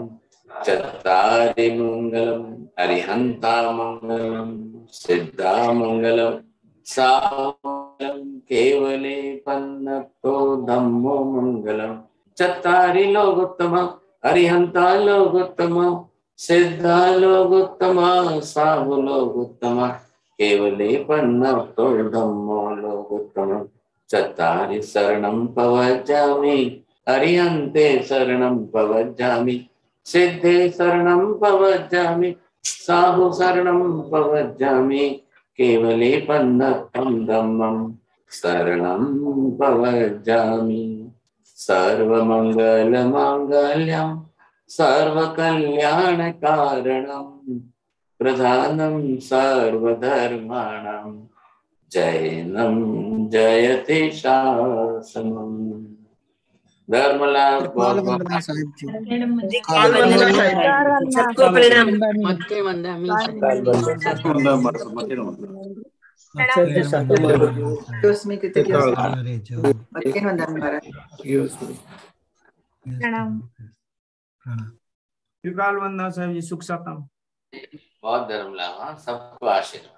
[SPEAKER 3] चत्तारि मंगलम, अरिहंता मंगलम, सिद्धा मंगलम, सामंगलम, केवले पन्नतो धम्मो मंगलम। चत्तारि लोकोत्तम, अरिहंता लोकोत्तम, सिद्धा लोकोत्तम, साहु लोकोत्तम, केवले पन्नतो धम्मो लोकोत्तम। चत्तारि शरणं पवज्जामि, अरिहन्ते शरणं पवज्जामि, सिद्धे शरणं पवज्जामि, साहु शरणं पवज्जामि, केवले पन्नतं धम्मं शरणं पवज्जामि। सर्वमंगलमांगल्यं सर्वकल्याणकारणं, प्रधानं सर्वधर्माणां, जैनं जयते शासनम्। धर्मलाल बहुत बहुत
[SPEAKER 5] सबको प्रणाम। मत्ते वंदनामि।
[SPEAKER 12] युगाल वंदना साहब जी, सुख सतम।
[SPEAKER 3] बहुत धर्मलाल, सबको आशीर्वाद।